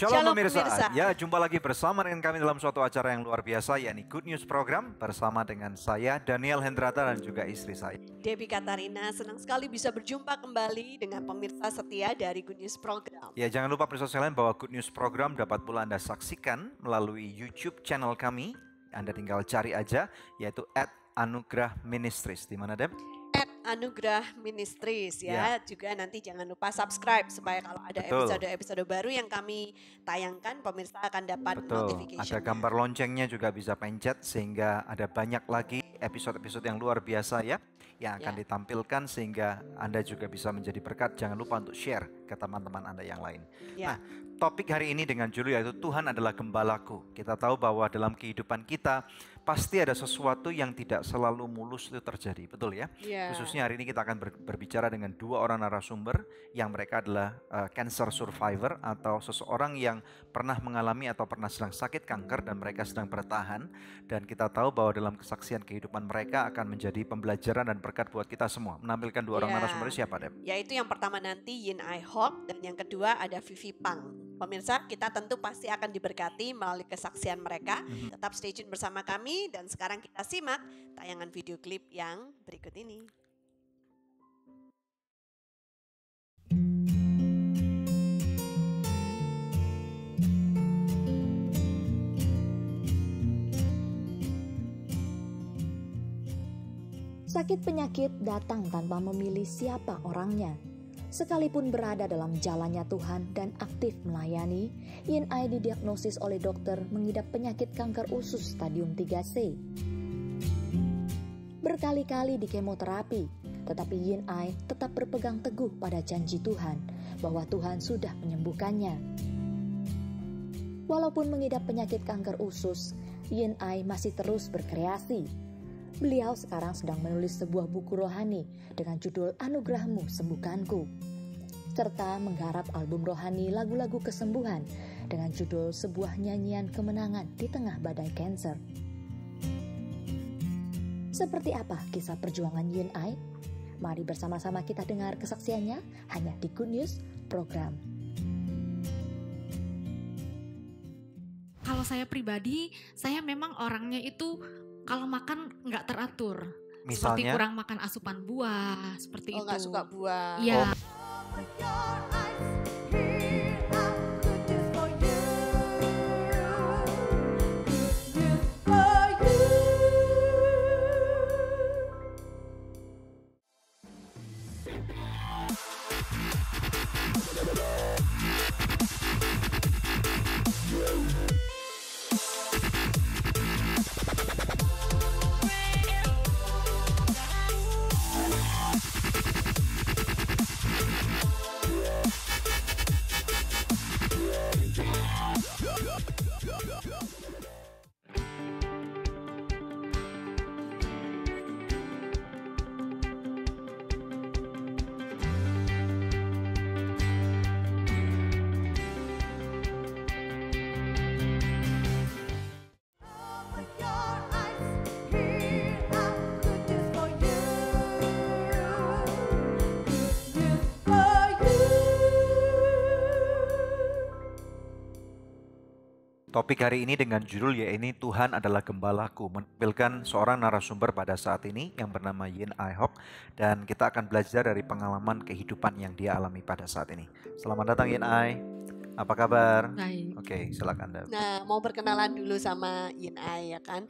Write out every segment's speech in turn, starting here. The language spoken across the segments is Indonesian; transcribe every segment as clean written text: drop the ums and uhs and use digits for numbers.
Shalom pemirsa. pemirsa. Ya, jumpa lagi bersama dengan kami dalam suatu acara yang luar biasa, yakni Good News Program bersama dengan saya Daniel Hendrata dan juga istri saya Debbie Katarina, senang sekali bisa berjumpa kembali dengan pemirsa setia dari Good News Program. Ya, jangan lupa pemirsa sekalian bahwa Good News Program dapat pula Anda saksikan melalui YouTube channel kami. Anda tinggal cari aja, yaitu @anugrah ministries. Di mana, Deb? Anugrah Ministries ya. Juga nanti jangan lupa subscribe supaya kalau ada Betul. episode-episode baru yang kami tayangkan, pemirsa akan dapat Betul, notification. ada gambar loncengnya juga bisa pencet sehingga ada banyak lagi episode-episode yang luar biasa ya yang akan ditampilkan sehingga Anda juga bisa menjadi berkat. Jangan lupa untuk share ke teman-teman Anda yang lain. Ya. Nah, topik hari ini dengan judul yaitu Tuhan adalah Gembalaku. Kita tahu bahwa dalam kehidupan kita pasti ada sesuatu yang tidak selalu mulus itu terjadi, betul ya? Khususnya hari ini kita akan berbicara dengan dua orang narasumber yang mereka adalah cancer survivor atau seseorang yang pernah mengalami atau pernah sedang sakit kanker dan mereka sedang bertahan. Dan kita tahu bahwa dalam kesaksian kehidupan mereka akan menjadi pembelajaran dan berkat buat kita semua. Menampilkan dua orang narasumber siapa, Deb? Yaitu yang pertama nanti Yin Ai Hock dan yang kedua ada Vivi Pang. Pemirsa, kita tentu pasti akan diberkati melalui kesaksian mereka. Tetap stay tune bersama kami dan sekarang kita simak tayangan video klip yang berikut ini. Sakit penyakit datang tanpa memilih siapa orangnya. Sekalipun berada dalam jalannya Tuhan dan aktif melayani, Yin Ai didiagnosis oleh dokter mengidap penyakit kanker usus stadium 3C. Berkali-kali di kemoterapi, tetapi Yin Ai tetap berpegang teguh pada janji Tuhan bahwa Tuhan sudah menyembuhkannya. Walaupun mengidap penyakit kanker usus, Yin Ai masih terus berkreasi. Beliau sekarang sedang menulis sebuah buku rohani dengan judul Anugerahmu Sembuhkanku, serta menggarap album rohani lagu-lagu kesembuhan dengan judul Sebuah Nyanyian Kemenangan di Tengah Badai Cancer. Seperti apa kisah perjuangan Yin Ai? Mari bersama-sama kita dengar kesaksiannya hanya di Good News Program. Kalau saya pribadi, saya memang orangnya itu kalau makan nggak teratur. Misalnya? Seperti kurang makan asupan buah, seperti itu. Nggak suka buah. Iya. Topik hari ini dengan judul yaitu Tuhan adalah Gembalaku, menampilkan seorang narasumber pada saat ini yang bernama Yin Ai Hock dan kita akan belajar dari pengalaman kehidupan yang dia alami pada saat ini. Selamat datang Yin Ai, apa kabar? Baik. Oke, silakan. Nah, mau berkenalan dulu sama Yin Ai ya kan.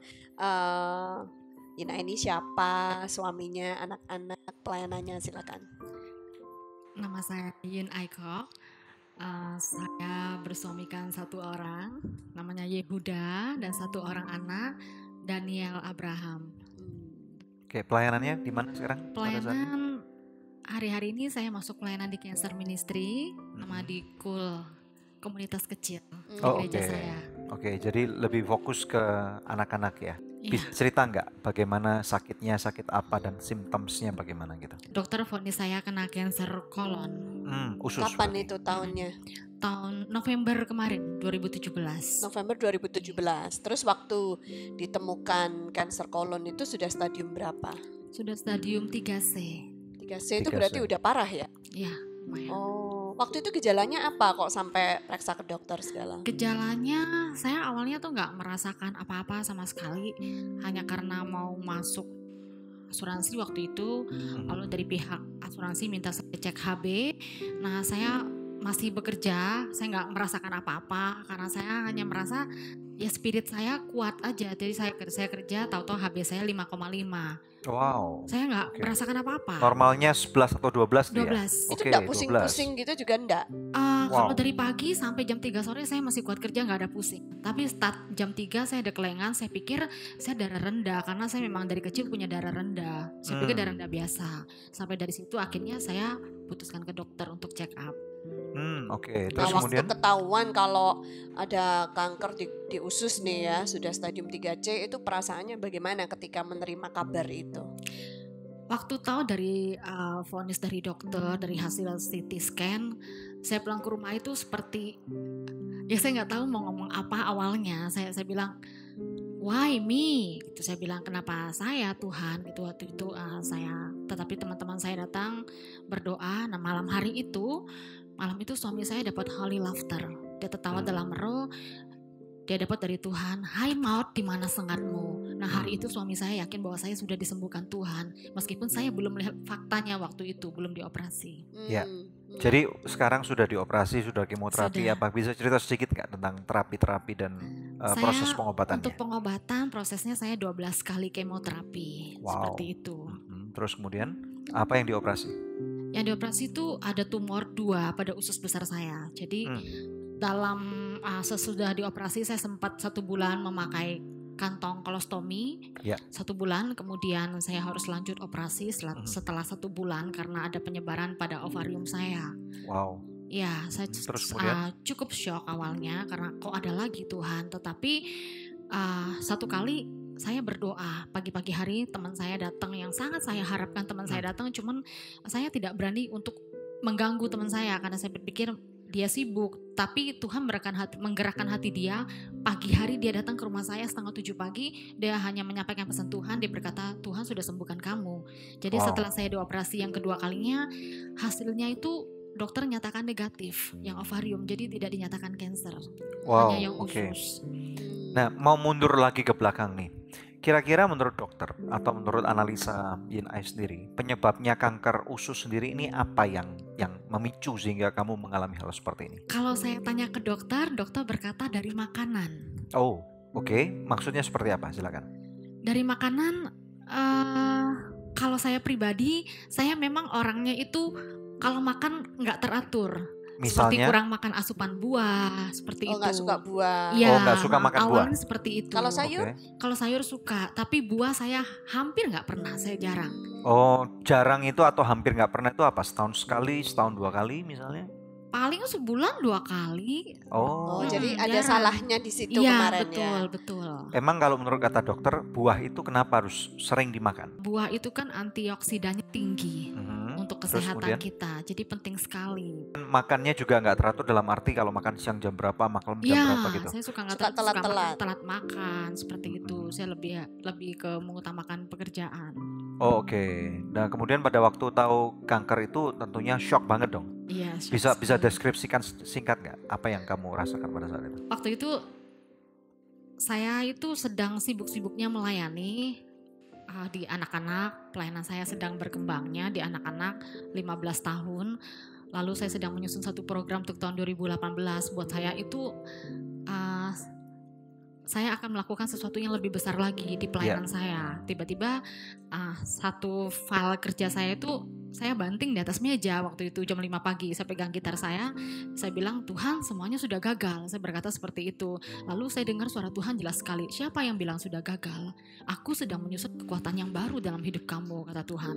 Yin Ai ini siapa, suaminya, anak-anak, pelayanannya, silakan. Nama saya Yin Ai Hock. Saya bersuamikan satu orang, namanya Yehuda, dan satu orang anak, Daniel Abraham. Oke, pelayanannya di mana sekarang? Pelayanan hari-hari ini saya masuk pelayanan di Cancer Ministry, sama di KUL, komunitas kecil di gereja saya. Oke, jadi lebih fokus ke anak-anak ya. Iya. Bisa cerita nggak bagaimana sakitnya, sakit apa dan simptomsnya bagaimana gitu? Dokter vonis saya kena kanker kolon. Usus. Kapan berarti. itu tahunnya? Tahun November kemarin, 2017. November 2017. Terus waktu ditemukan kanker kolon itu sudah stadium berapa? Sudah stadium 3C. 3C itu berarti udah parah ya? Iya, lumayan. Oh, Waktu itu gejalanya apa kok sampai periksa ke dokter segala? Gejalanya saya awalnya tuh nggak merasakan apa-apa sama sekali, hanya karena mau masuk asuransi waktu itu, lalu dari pihak asuransi minta saya cek HB. Nah, saya masih bekerja, saya nggak merasakan apa-apa karena saya hanya merasa ya spirit saya kuat aja. Jadi saya kerja, tahu-tahu HB saya 5,5. Wow. Saya nggak merasakan apa-apa. Normalnya 11 atau 12 nih 12. ya? Itu enggak pusing-pusing gitu juga enggak? Kalau dari pagi sampai jam 3 sore saya masih kuat kerja, nggak ada pusing. Tapi start jam 3 saya ada kelengan, saya pikir saya darah rendah karena saya memang dari kecil punya darah rendah. Saya pikir darah rendah biasa. Sampai dari situ akhirnya saya putuskan ke dokter untuk check up. Terus nah, waktu kemudian ketahuan kalau ada kanker di usus nih ya, sudah stadium 3C, itu perasaannya bagaimana ketika menerima kabar itu? Waktu tahu dari vonis dari dokter, dari hasil CT scan, saya pulang ke rumah itu seperti ya saya nggak tahu mau ngomong apa awalnya. Saya bilang, why me? Gitu saya bilang, kenapa saya Tuhan? Gitu waktu itu tetapi teman-teman saya datang berdoa. Nah malam itu suami saya dapat holy laughter. Dia tertawa dalam roh. Dia dapat dari Tuhan, hai maut di mana sengatmu. Nah hari itu suami saya yakin bahwa saya sudah disembuhkan Tuhan. Meskipun saya belum melihat faktanya waktu itu, belum dioperasi. Ya, jadi sekarang sudah dioperasi, sudah kemoterapi. Apa bisa cerita sedikit nggak tentang terapi-terapi dan proses pengobatannya? Untuk pengobatan prosesnya saya 12 kali kemoterapi. Seperti itu. Terus kemudian apa yang dioperasi? Yang dioperasi itu ada tumor 2 pada usus besar saya. Jadi dalam sesudah dioperasi saya sempat 1 bulan memakai kantong kolostomi 1 bulan, kemudian saya harus lanjut operasi setelah 1 bulan karena ada penyebaran pada ovarium saya. Wow. Ya, saya cukup shock awalnya karena kok ada lagi Tuhan. Tetapi 1 kali saya berdoa pagi-pagi hari, teman saya datang yang sangat saya harapkan teman saya datang, cuman saya tidak berani untuk mengganggu teman saya karena saya berpikir dia sibuk. Tapi Tuhan menggerakkan hati dia. Pagi hari dia datang ke rumah saya 6:30 pagi. Dia hanya menyampaikan pesan Tuhan. Dia berkata, Tuhan sudah sembuhkan kamu. Jadi setelah saya dioperasi yang kedua kalinya, hasilnya itu dokter nyatakan negatif yang ovarium. Jadi tidak dinyatakan cancer. Hanya yang usus. Nah, mau mundur lagi ke belakang nih. Kira-kira menurut dokter atau menurut analisa Yin Ai sendiri, penyebabnya kanker usus sendiri ini apa yang memicu sehingga kamu mengalami hal seperti ini? Kalau saya tanya ke dokter berkata dari makanan. Oh, oke. Maksudnya seperti apa? Silakan. Dari makanan, kalau saya pribadi, saya memang orangnya itu kalau makan nggak teratur. Misalnya? Seperti kurang makan asupan buah, seperti itu. Oh, nggak suka buah. Ya, nggak suka makan buah. Awalnya seperti itu. Kalau sayur? Kalau sayur suka, tapi buah saya hampir nggak pernah, saya jarang. Oh, jarang itu atau hampir nggak pernah itu apa? Setahun sekali, setahun 2 kali misalnya? Paling sebulan 2 kali. Oh, jadi ada salahnya di situ kemarin ya. Betul. Emang kalau menurut kata dokter, buah itu kenapa harus sering dimakan? Buah itu kan antioksidannya tinggi untuk kesehatan kita, jadi penting sekali. Makannya juga nggak teratur dalam arti kalau makan siang jam berapa, malam jam berapa gitu? Saya suka telat makan seperti itu. Saya lebih ke mengutamakan pekerjaan. Oh, oke. Nah kemudian pada waktu tahu kanker itu tentunya shock banget dong. Iya. Bisa deskripsikan singkat nggak apa yang kamu rasakan pada saat itu? Waktu itu saya itu sedang sibuk-sibuknya melayani di anak-anak. Pelayanan saya sedang berkembangnya di anak-anak 15 tahun. Lalu saya sedang menyusun satu program untuk tahun 2018. Buat saya itu saya akan melakukan sesuatu yang lebih besar lagi di pelayanan saya. Tiba-tiba satu file kerja saya itu saya banting di atas meja waktu itu jam 5 pagi. Saya pegang gitar saya bilang, Tuhan semuanya sudah gagal. Saya berkata seperti itu. Lalu saya dengar suara Tuhan jelas sekali. Siapa yang bilang sudah gagal? Aku sedang menyusun kekuatan yang baru dalam hidup kamu, kata Tuhan.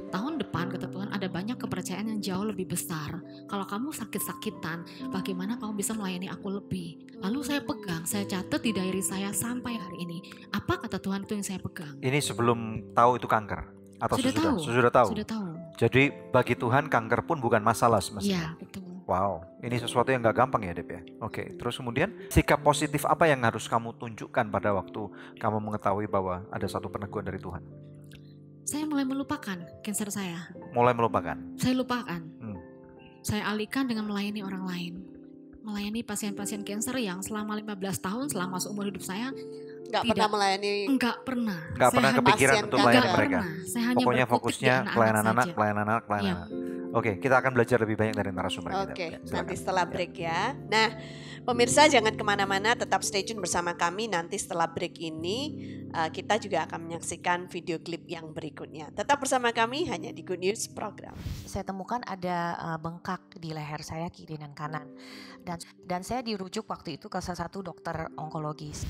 Tahun depan, kata Tuhan, ada banyak kepercayaan yang jauh lebih besar. Kalau kamu sakit-sakitan, bagaimana kamu bisa melayani aku lebih? Lalu saya pegang, saya catat di diary saya sampai hari ini. Apa kata Tuhan itu yang saya pegang? Ini sebelum tahu itu kanker? Atau Sudah tahu. Sudah tahu. Jadi bagi Tuhan kanker pun bukan masalah semestinya. Iya, betul. Wow, ini sesuatu yang gak gampang ya Dep ya. Oke, terus kemudian sikap positif apa yang harus kamu tunjukkan pada waktu kamu mengetahui bahwa ada satu peneguhan dari Tuhan? Saya mulai melupakan cancer saya. Mulai melupakan? Saya lupakan. saya alihkan dengan melayani orang lain. Melayani pasien-pasien kanker yang selama 15 tahun selama seumur hidup saya pernah melayani. Nggak pernah kepikiran untuk melayani mereka. Pokoknya fokusnya pelayanan anak. Oke, kita akan belajar lebih banyak dari narasumber kita. Oke, nanti setelah break ya. Nah, pemirsa jangan kemana-mana, tetap stay tune bersama kami. Nanti setelah break ini kita juga akan menyaksikan video klip yang berikutnya. Tetap bersama kami hanya di Good News Program. Saya temukan ada bengkak di leher saya kiri dan kanan. Dan saya dirujuk waktu itu ke salah satu dokter onkologis.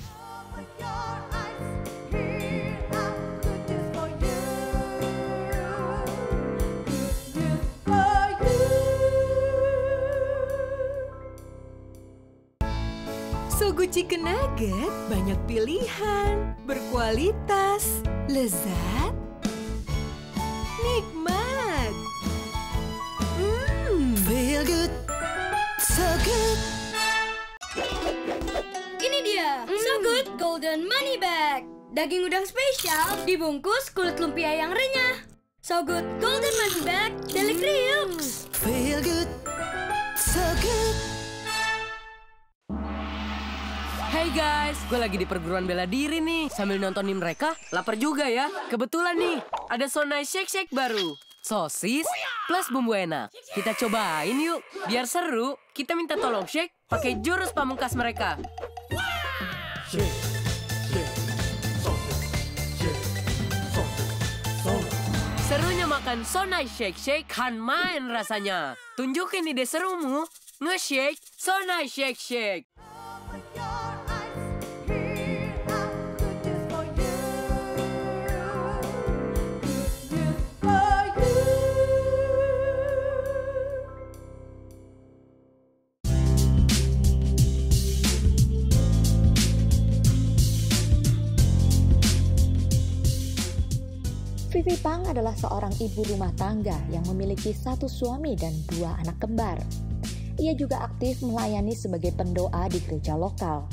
Sogo Chicken Nugget banyak pilihan, berkualitas, lezat, nikmat. Feel good, so good. Ini dia, So Good Golden Money Bag. Daging udang spesial dibungkus kulit lumpia yang renyah. So Good Golden Money Bag, Deli Kriuks. Feel good, so good. Hey guys, gue lagi di perguruan bela diri nih. Sambil nontonin mereka, lapar juga ya. Kebetulan nih, ada So Nice Shake Shake baru. Sosis plus bumbu enak. Kita cobain yuk. Biar seru, kita minta tolong shake pakai jurus pamungkas mereka. Serunya makan So Nice Shake Shake kan main rasanya. Tunjukin ide serumu, nge-shake So Nice Shake Shake. Vivi Pang adalah seorang ibu rumah tangga yang memiliki satu suami dan 2 anak kembar. Ia juga aktif melayani sebagai pendoa di gereja lokal.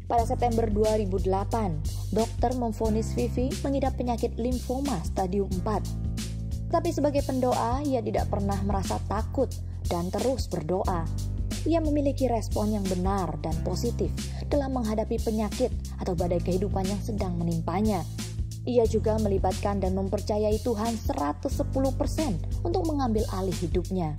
Pada September 2008, dokter memvonis Vivi mengidap penyakit limfoma stadium 4. Tapi sebagai pendoa, ia tidak pernah merasa takut dan terus berdoa. Ia memiliki respon yang benar dan positif dalam menghadapi penyakit atau badai kehidupan yang sedang menimpanya. Ia juga melibatkan dan mempercayai Tuhan 110% untuk mengambil alih hidupnya.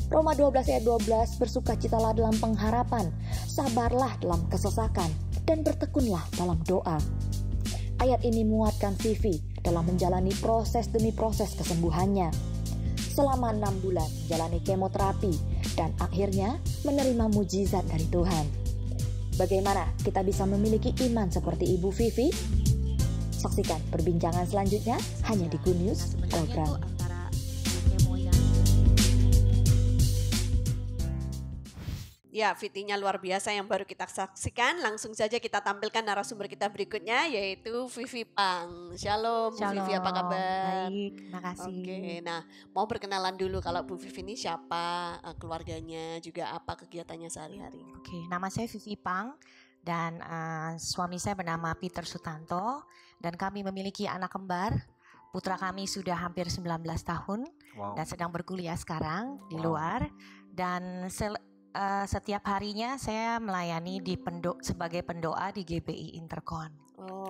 Roma 12 ayat 12, bersukacitalah dalam pengharapan, sabarlah dalam kesesakan, dan bertekunlah dalam doa. Ayat ini menguatkan Vivi dalam menjalani proses demi proses kesembuhannya. Selama 6 bulan menjalani kemoterapi dan akhirnya menerima mujizat dari Tuhan. Bagaimana kita bisa memiliki iman seperti Ibu Vivi? Saksikan perbincangan selanjutnya hanya di Good News Program. Ya, VT-nya luar biasa yang baru kita saksikan. Langsung saja kita tampilkan narasumber kita berikutnya, yaitu Vivi Pang. Shalom, Bu Vivi, apa kabar? Baik, makasih. Oke, nah mau perkenalan dulu kalau Bu Vivi ini siapa, keluarganya, juga apa kegiatannya sehari-hari. Oke, nama saya Vivi Pang dan suami saya bernama Peter Sutanto dan kami memiliki anak kembar. Putra kami sudah hampir 19 tahun dan sedang berkuliah sekarang di luar. Dan setiap harinya saya melayani sebagai pendoa di GBI Intercon.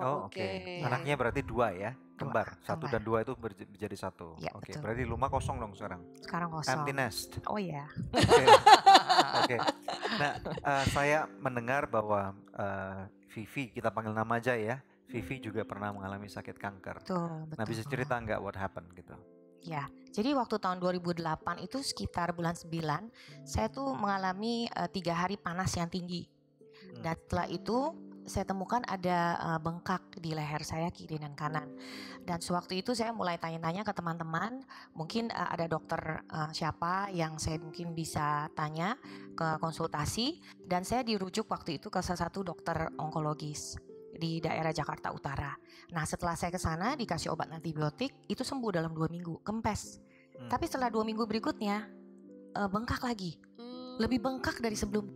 Oke. Anaknya berarti 2 ya, kembar. 1 dan 2 itu menjadi 1. Ya, Oke, betul. berarti rumah kosong dong sekarang. Sekarang kosong. Empty nest. Oh iya. Oke. Nah, saya mendengar bahwa Vivi, kita panggil nama aja ya. Vivi juga pernah mengalami sakit kanker. Betul. Nah, bisa cerita nggak what happened gitu? Ya, jadi waktu tahun 2008 itu sekitar bulan 9, saya tuh mengalami 3 hari panas yang tinggi. Dan setelah itu saya temukan ada bengkak di leher saya kiri dan kanan. Dan sewaktu itu saya mulai tanya-tanya ke teman-teman, mungkin ada dokter siapa yang saya mungkin bisa tanya ke konsultasi. Dan saya dirujuk waktu itu ke salah satu dokter onkologis di daerah Jakarta Utara. Nah, setelah saya ke sana dikasih obat antibiotik, itu sembuh dalam 2 minggu, kempes. Tapi setelah 2 minggu berikutnya bengkak lagi, lebih bengkak dari sebelum.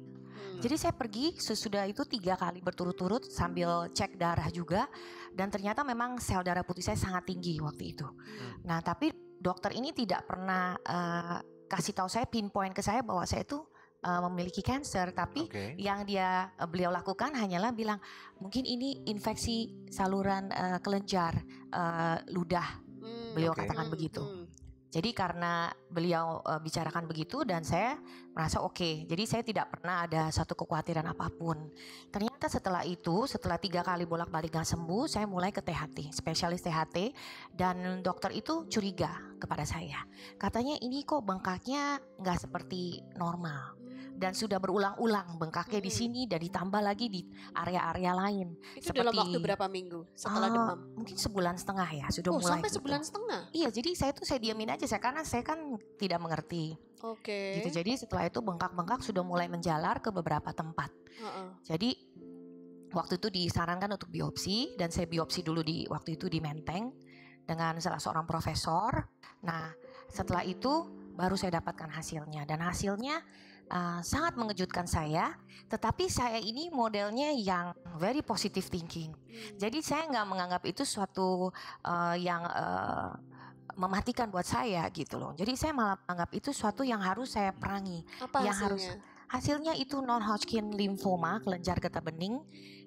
Jadi saya pergi sesudah itu 3 kali berturut-turut sambil cek darah juga, dan ternyata memang sel darah putih saya sangat tinggi waktu itu. Nah, tapi dokter ini tidak pernah kasih tahu saya, pinpoint ke saya bahwa saya itu memiliki cancer, tapi yang beliau lakukan hanyalah bilang mungkin ini infeksi saluran kelenjar ludah, beliau katakan begitu. Jadi karena beliau bicarakan begitu dan saya merasa oke. Jadi saya tidak pernah ada satu kekhawatiran apapun. Ternyata setelah 3 kali bolak-balik gak sembuh, saya mulai ke THT, spesialis THT, dan dokter itu curiga kepada saya. Katanya ini kok bengkaknya gak seperti normal. Dan sudah berulang-ulang bengkaknya di sini dan ditambah lagi di area-area lain. Itu dalam waktu berapa minggu setelah demam? Mungkin 1,5 bulan ya sudah mulai. Sampai 1,5 bulan? Iya, jadi saya diamin aja karena saya kan tidak mengerti. Gitu. Jadi setelah itu bengkak-bengkak sudah mulai menjalar ke beberapa tempat. Jadi waktu itu disarankan untuk biopsi dan saya biopsi dulu waktu itu di Menteng dengan salah seorang profesor. Nah, setelah itu baru saya dapatkan hasilnya dan hasilnya sangat mengejutkan saya, tetapi saya ini modelnya yang very positive thinking. Jadi saya nggak menganggap itu suatu yang mematikan buat saya gitu loh. Jadi saya malah menganggap itu suatu yang harus saya perangi. Apa hasilnya? Hasilnya itu non-Hodgkin lymphoma, kelenjar getah bening.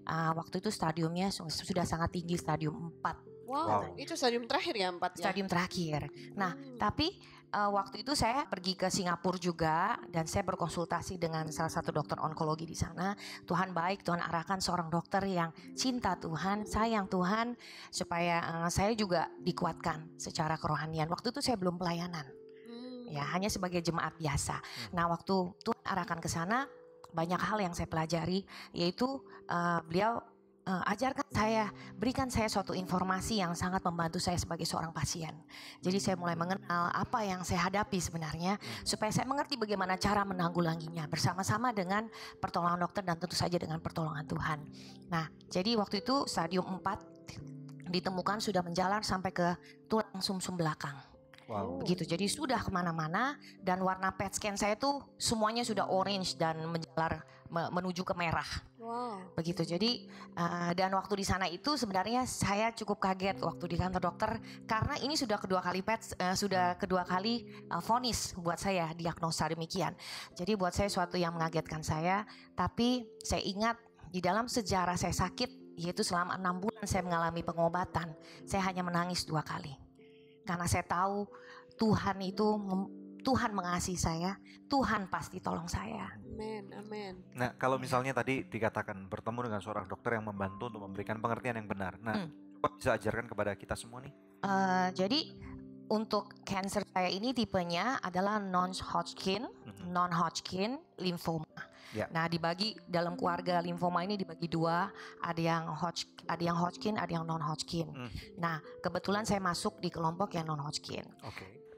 Waktu itu stadiumnya sudah sangat tinggi, stadium 4. Wow, itu stadium terakhir ya 4 ya? Stadium terakhir. Nah, tapi waktu itu saya pergi ke Singapura juga dan saya berkonsultasi dengan salah satu dokter onkologi di sana. Tuhan baik, Tuhan arahkan seorang dokter yang cinta Tuhan, sayang Tuhan, supaya saya juga dikuatkan secara kerohanian. Waktu itu saya belum pelayanan, ya hanya sebagai jemaat biasa. Nah, waktu Tuhan arahkan ke sana, banyak hal yang saya pelajari, yaitu beliau ajarkan saya, berikan saya suatu informasi yang sangat membantu saya sebagai seorang pasien. Jadi saya mulai mengenal apa yang saya hadapi sebenarnya, supaya saya mengerti bagaimana cara menanggulanginya bersama-sama dengan pertolongan dokter dan tentu saja dengan pertolongan Tuhan. Nah, jadi waktu itu stadium 4 ditemukan sudah menjalar sampai ke tulang sumsum belakang. Begitu, jadi sudah kemana-mana dan warna PET scan saya tuh semuanya sudah orange dan menjalar menuju ke merah. Begitu, jadi dan waktu di sana itu sebenarnya saya cukup kaget waktu di kantor dokter karena ini sudah kedua kali vonis buat saya, diagnosa demikian. Jadi buat saya suatu yang mengagetkan saya, tapi saya ingat di dalam sejarah saya sakit, yaitu selama 6 bulan saya mengalami pengobatan, saya hanya menangis 2 kali. Karena saya tahu Tuhan mengasihi saya, Tuhan pasti tolong saya. Amin. Nah, kalau misalnya tadi dikatakan bertemu dengan seorang dokter yang membantu untuk memberikan pengertian yang benar. Nah, coba bisa ajarkan kepada kita semua nih. Jadi untuk cancer saya ini tipenya adalah non-Hodgkin lymphoma. Nah, dibagi dalam keluarga limfoma ini dibagi 2, ada yang Hodgkin, ada yang non-Hodgkin. Nah, kebetulan saya masuk di kelompok yang non-Hodgkin.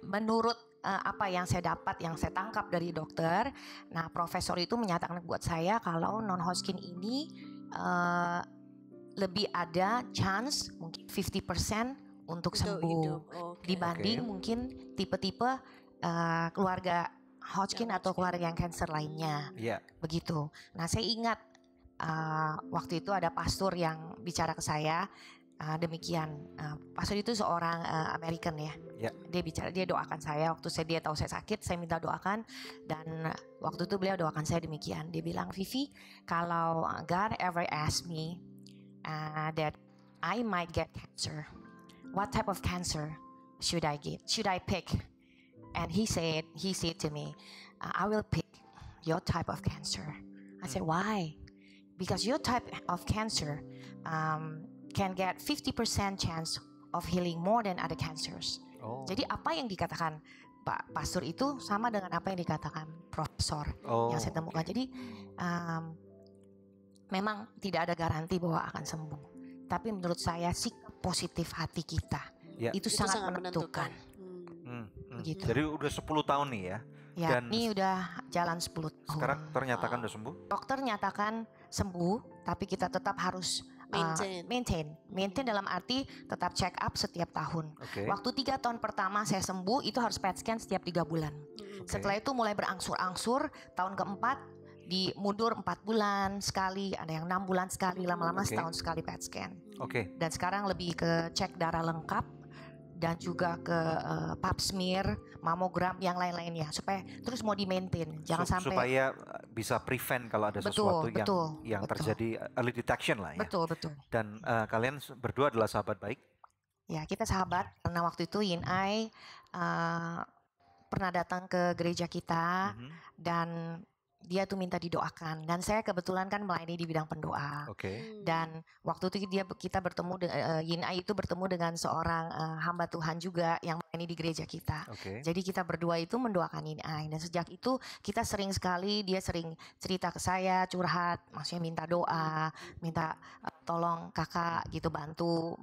Menurut apa yang saya dapat, yang saya tangkap dari dokter, nah profesor itu menyatakan buat saya kalau non-Hodgkin ini lebih ada chance mungkin 50% untuk sembuh dibanding mungkin tipe-tipe keluarga Hodgkin atau keluarga yang cancer lainnya. Begitu. Nah, saya ingat waktu itu ada pastor yang bicara ke saya demikian. Pastor itu seorang American ya. Dia doakan saya waktu dia tahu saya sakit, saya minta doakan dan waktu itu beliau doakan saya demikian. Dia bilang, "Vivi, kalau God ever ask me that I might get cancer, what type of cancer should I get? Should I pick?" And he said to me, "I will pick your type of cancer." I said, "Why?" "Because your type of cancer can get 50% chance of healing more than other cancers." Jadi apa yang dikatakan Pak Pastor itu sama dengan apa yang dikatakan Profesor yang saya temukan. Jadi memang tidak ada garansi bahwa akan sembuh. Tapi menurut saya sikap positif hati kita itu sangat menentukan. Begitu. Jadi udah 10 tahun nih ya. Dan ini udah jalan 10 tahun. Sekarang ternyatakan udah sembuh? Dokter nyatakan sembuh, tapi kita tetap harus maintain dalam arti tetap check up setiap tahun. Waktu 3 tahun pertama saya sembuh itu harus PET scan setiap 3 bulan. Setelah itu mulai berangsur-angsur, tahun keempat mundur 4 bulan sekali, ada yang 6 bulan sekali, lama-lama setahun sekali PET scan. Dan sekarang lebih ke cek darah lengkap dan juga ke pap smear, mamogram, yang lain-lainnya supaya terus mau di-maintain, jangan sampai supaya bisa prevent kalau ada sesuatu yang terjadi, early detection lah ya. Betul. Dan kalian berdua adalah sahabat baik? Ya, kita sahabat karena waktu itu Yin Ai pernah datang ke gereja kita dan dia tuh minta didoakan, dan saya kebetulan kan melayani di bidang pendoa. Dan waktu itu kita bertemu, Yin Ai itu bertemu dengan seorang hamba Tuhan juga yang melayani di gereja kita. Jadi kita berdua itu mendoakan Yin Ai, dan sejak itu kita sering sekali, dia sering cerita ke saya, curhat, maksudnya minta doa, minta tolong kakak gitu bantu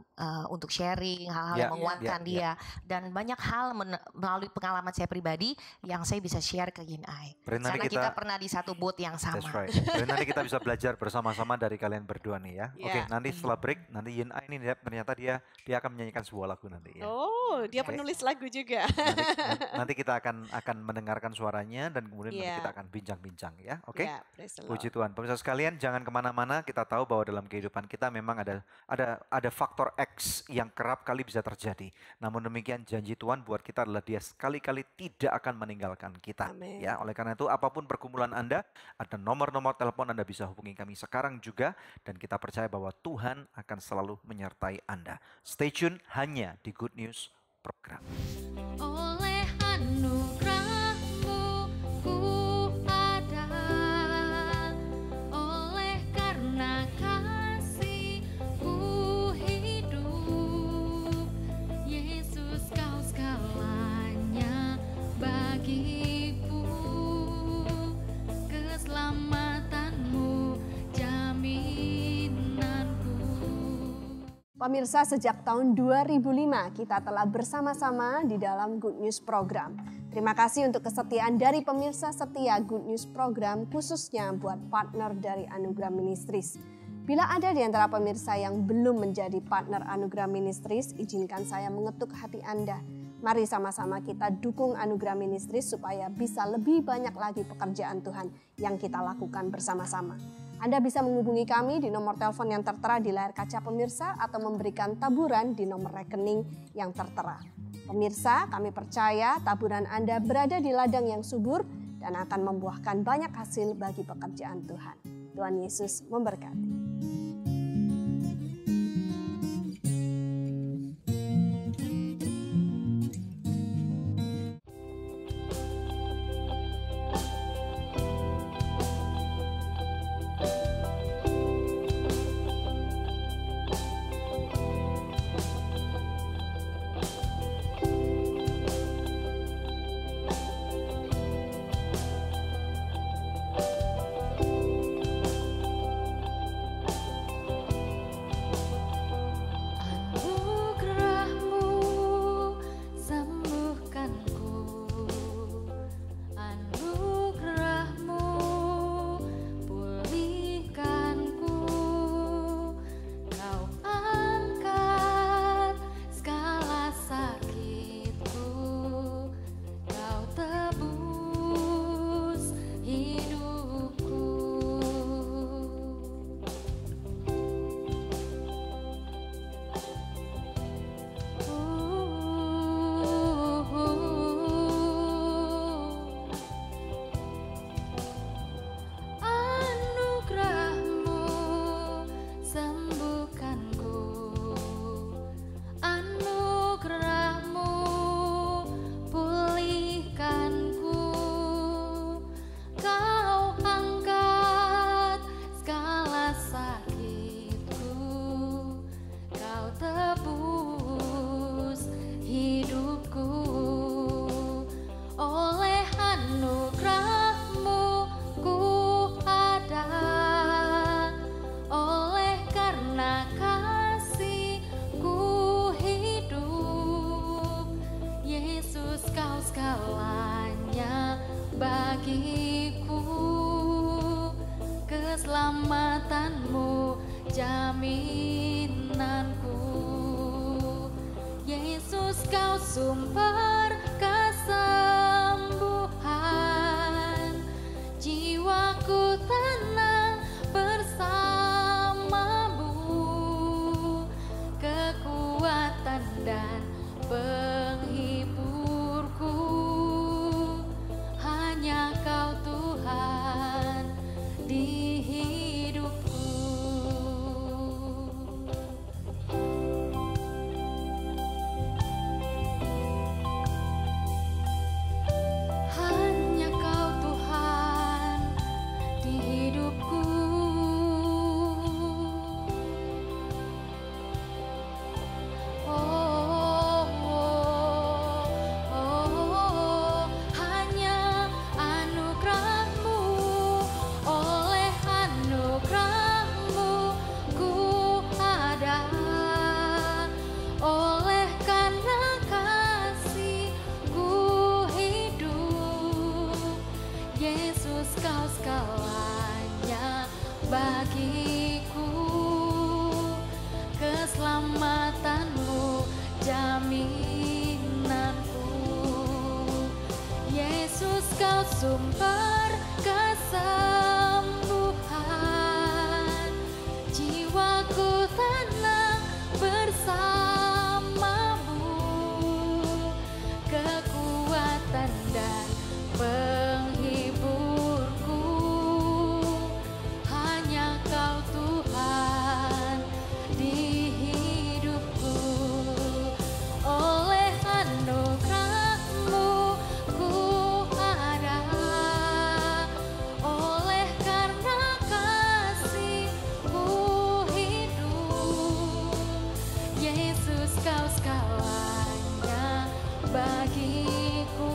untuk sharing hal-hal yang menguatkan dia, dan banyak hal melalui pengalaman saya pribadi yang saya bisa share ke Yin Ai. Karena kita pernah di satu booth yang sama. That's right. Dan nanti kita bisa belajar bersama-sama dari kalian berdua nih ya. Oke, nanti setelah break, nanti Yin Ai ini ternyata dia akan menyanyikan sebuah lagu nanti ya. Oh, dia penulis lagu juga. Nanti kita akan mendengarkan suaranya dan kemudian nanti kita akan bincang-bincang ya. Oke. Puji Tuhan. Pemirsa sekalian, jangan kemana-mana. Kita tahu bahwa dalam kehidupan kita memang ada faktor X yang kerap kali bisa terjadi. Namun demikian janji Tuhan buat kita adalah dia sekali-kali tidak akan meninggalkan kita. Amen. Ya, oleh karena itu apapun pergumulan Anda, ada nomor-nomor telepon Anda bisa hubungi kami sekarang juga, dan kita percaya bahwa Tuhan akan selalu menyertai Anda. Stay tune hanya di Good News Program. Oleh anugerah-Mu ku ada, oleh karena kasih-Mu hidup, Yesus Kau segalanya bagiku, keselamatanmu jaminanku. Pemirsa, sejak tahun 2005 kita telah bersama-sama di dalam Good News Program. Terima kasih untuk kesetiaan dari pemirsa setia Good News Program, khususnya buat partner dari Anugerah Ministries. Bila ada di antara pemirsa yang belum menjadi partner Anugerah Ministries, izinkan saya mengetuk hati Anda. Mari sama-sama kita dukung Anugerah Ministries supaya bisa lebih banyak lagi pekerjaan Tuhan yang kita lakukan bersama-sama. Anda bisa menghubungi kami di nomor telepon yang tertera di layar kaca pemirsa atau memberikan taburan di nomor rekening yang tertera. Pemirsa, kami percaya taburan Anda berada di ladang yang subur dan akan membuahkan banyak hasil bagi pekerjaan Tuhan. Tuhan Yesus memberkati. bagiku, keselamatanmu jaminanku. Yesus, kau sumber kesembuhan, jiwaku tenang bersamamu, kekuatan dan penghiburku, hanya Kau Tuhan di hidupku. Hanya Kau Tuhan di hidupku. Hanya anugerah-Mu, oleh anugerah-Mu ku ada, oleh karena kasih ku hidup. Yesus, Kau segalanya bagiku, keselamatan-Mu jaminanku. Yesus, Kau sumber kesembuhan, jiwaku tenang bersama-Mu, kekuatan dan penghiburku, hanya Kau Tuhan di hidupku. Oleh anugerah-Mu ku ada, oleh karena kasih-Mu hidup. Yesus, Kau segalanya bagiku,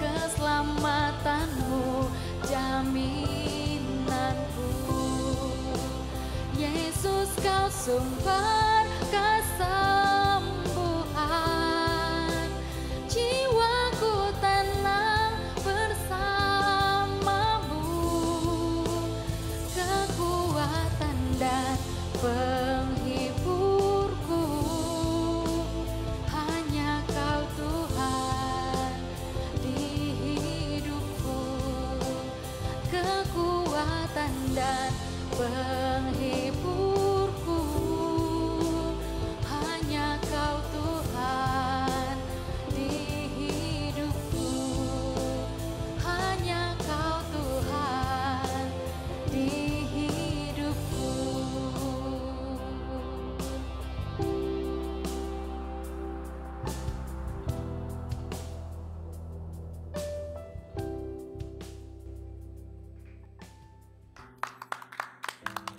keselamatan-Mu jaminanku. Yesus, Kau sumber kesembuhan, jiwaku tenang bersama-Mu, kekuatan dan penghiburku, hanya Kau Tuhan di hidupku, kekuatan dan penghiburku, hanya Kau Tuhan di hidupku, hanya Kau Tuhan di hidupku.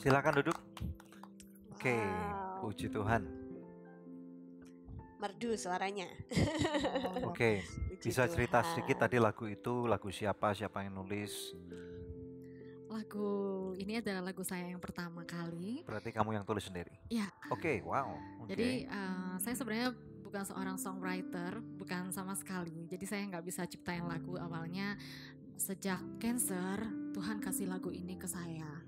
Silakan duduk. Oke, Wow. puji Tuhan. Merdu suaranya. Oke, Puji bisa cerita Tuhan. sedikit tadi lagu itu, lagu siapa yang nulis? Lagu ini adalah lagu saya yang pertama kali. Berarti kamu yang tulis sendiri? Ya. Oke, wow. Oke. Jadi saya sebenarnya bukan seorang songwriter, bukan sama sekali. Jadi saya nggak bisa ciptain lagu awalnya. Sejak cancer, Tuhan kasih lagu ini ke saya.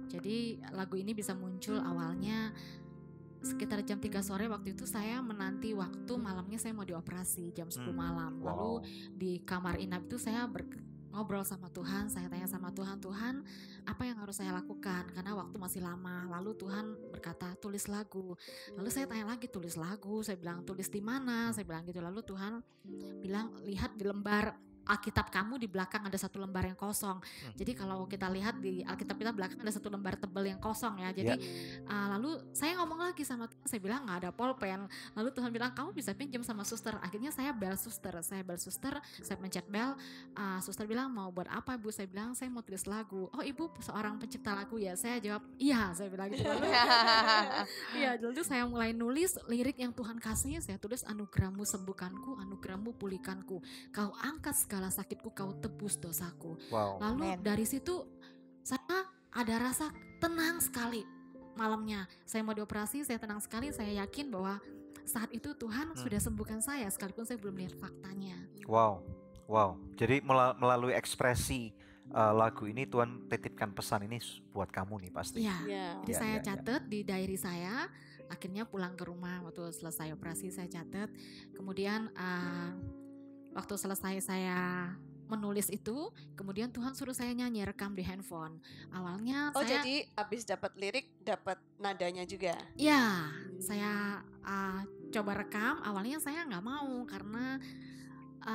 Jadi lagu ini bisa muncul awalnya sekitar jam 3 sore. Waktu itu saya menanti waktu malamnya saya mau dioperasi jam 10 malam. Lalu di kamar inap itu saya ngobrol sama Tuhan, saya tanya sama Tuhan, Tuhan apa yang harus saya lakukan karena waktu masih lama. Lalu Tuhan berkata tulis lagu. Lalu saya tanya lagi, tulis lagu, saya bilang tulis di mana, saya bilang gitu. Lalu Tuhan bilang lihat di lembar Alkitab kamu di belakang ada satu lembar yang kosong. Jadi kalau kita lihat di Alkitab kita belakang ada satu lembar tebal yang kosong ya. Jadi lalu saya ngomong lagi sama Tuhan, saya bilang nggak ada pulpen. Lalu Tuhan bilang kamu bisa pinjam sama suster. Akhirnya saya bel suster, saya pencet bel. Suster bilang mau buat apa Bu? Saya bilang saya mau tulis lagu. Oh Ibu seorang pencipta lagu ya? Saya jawab iya, saya bilang gitu. Iya, lalu saya mulai nulis lirik yang Tuhan kasih. Saya tulis anugerah-Mu sembuhkanku, anugerah-Mu pulihkanku. Kau angkat segala sakitku, Kau tebus dosaku. Lalu dari situ saya ada rasa tenang sekali. Malamnya saya mau dioperasi, saya tenang sekali. Saya yakin bahwa saat itu Tuhan sudah sembuhkan saya sekalipun saya belum lihat faktanya. Wow. Jadi melalui ekspresi lagu ini Tuhan titipkan pesan ini buat kamu nih pasti. Iya. Jadi saya catat di diary saya. Akhirnya pulang ke rumah waktu selesai operasi saya catat. Kemudian waktu selesai saya menulis itu, kemudian Tuhan suruh saya nyanyi, rekam di handphone. Awalnya saya jadi habis dapat lirik, dapat nadanya juga? Ya, saya coba rekam. Awalnya saya nggak mau karena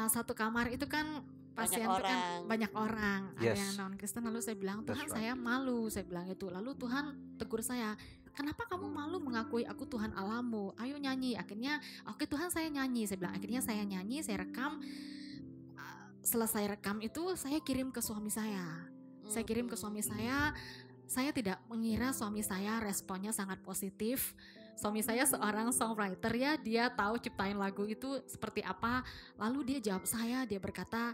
satu kamar itu kan pasien itu kan banyak orang, ada yang non Kristen. Lalu saya bilang, Tuhan saya malu, saya bilang itu. Lalu Tuhan tegur saya, kenapa kamu malu mengakui aku Tuhan Allahmu? Ayo nyanyi. Akhirnya oke Tuhan saya nyanyi. Saya bilang akhirnya saya nyanyi, saya rekam. Selesai rekam itu saya kirim ke suami saya. Saya kirim ke suami saya. Saya tidak mengira suami saya responnya sangat positif. Suami saya seorang songwriter ya, dia tahu ciptain lagu itu seperti apa. Lalu dia jawab saya, dia berkata,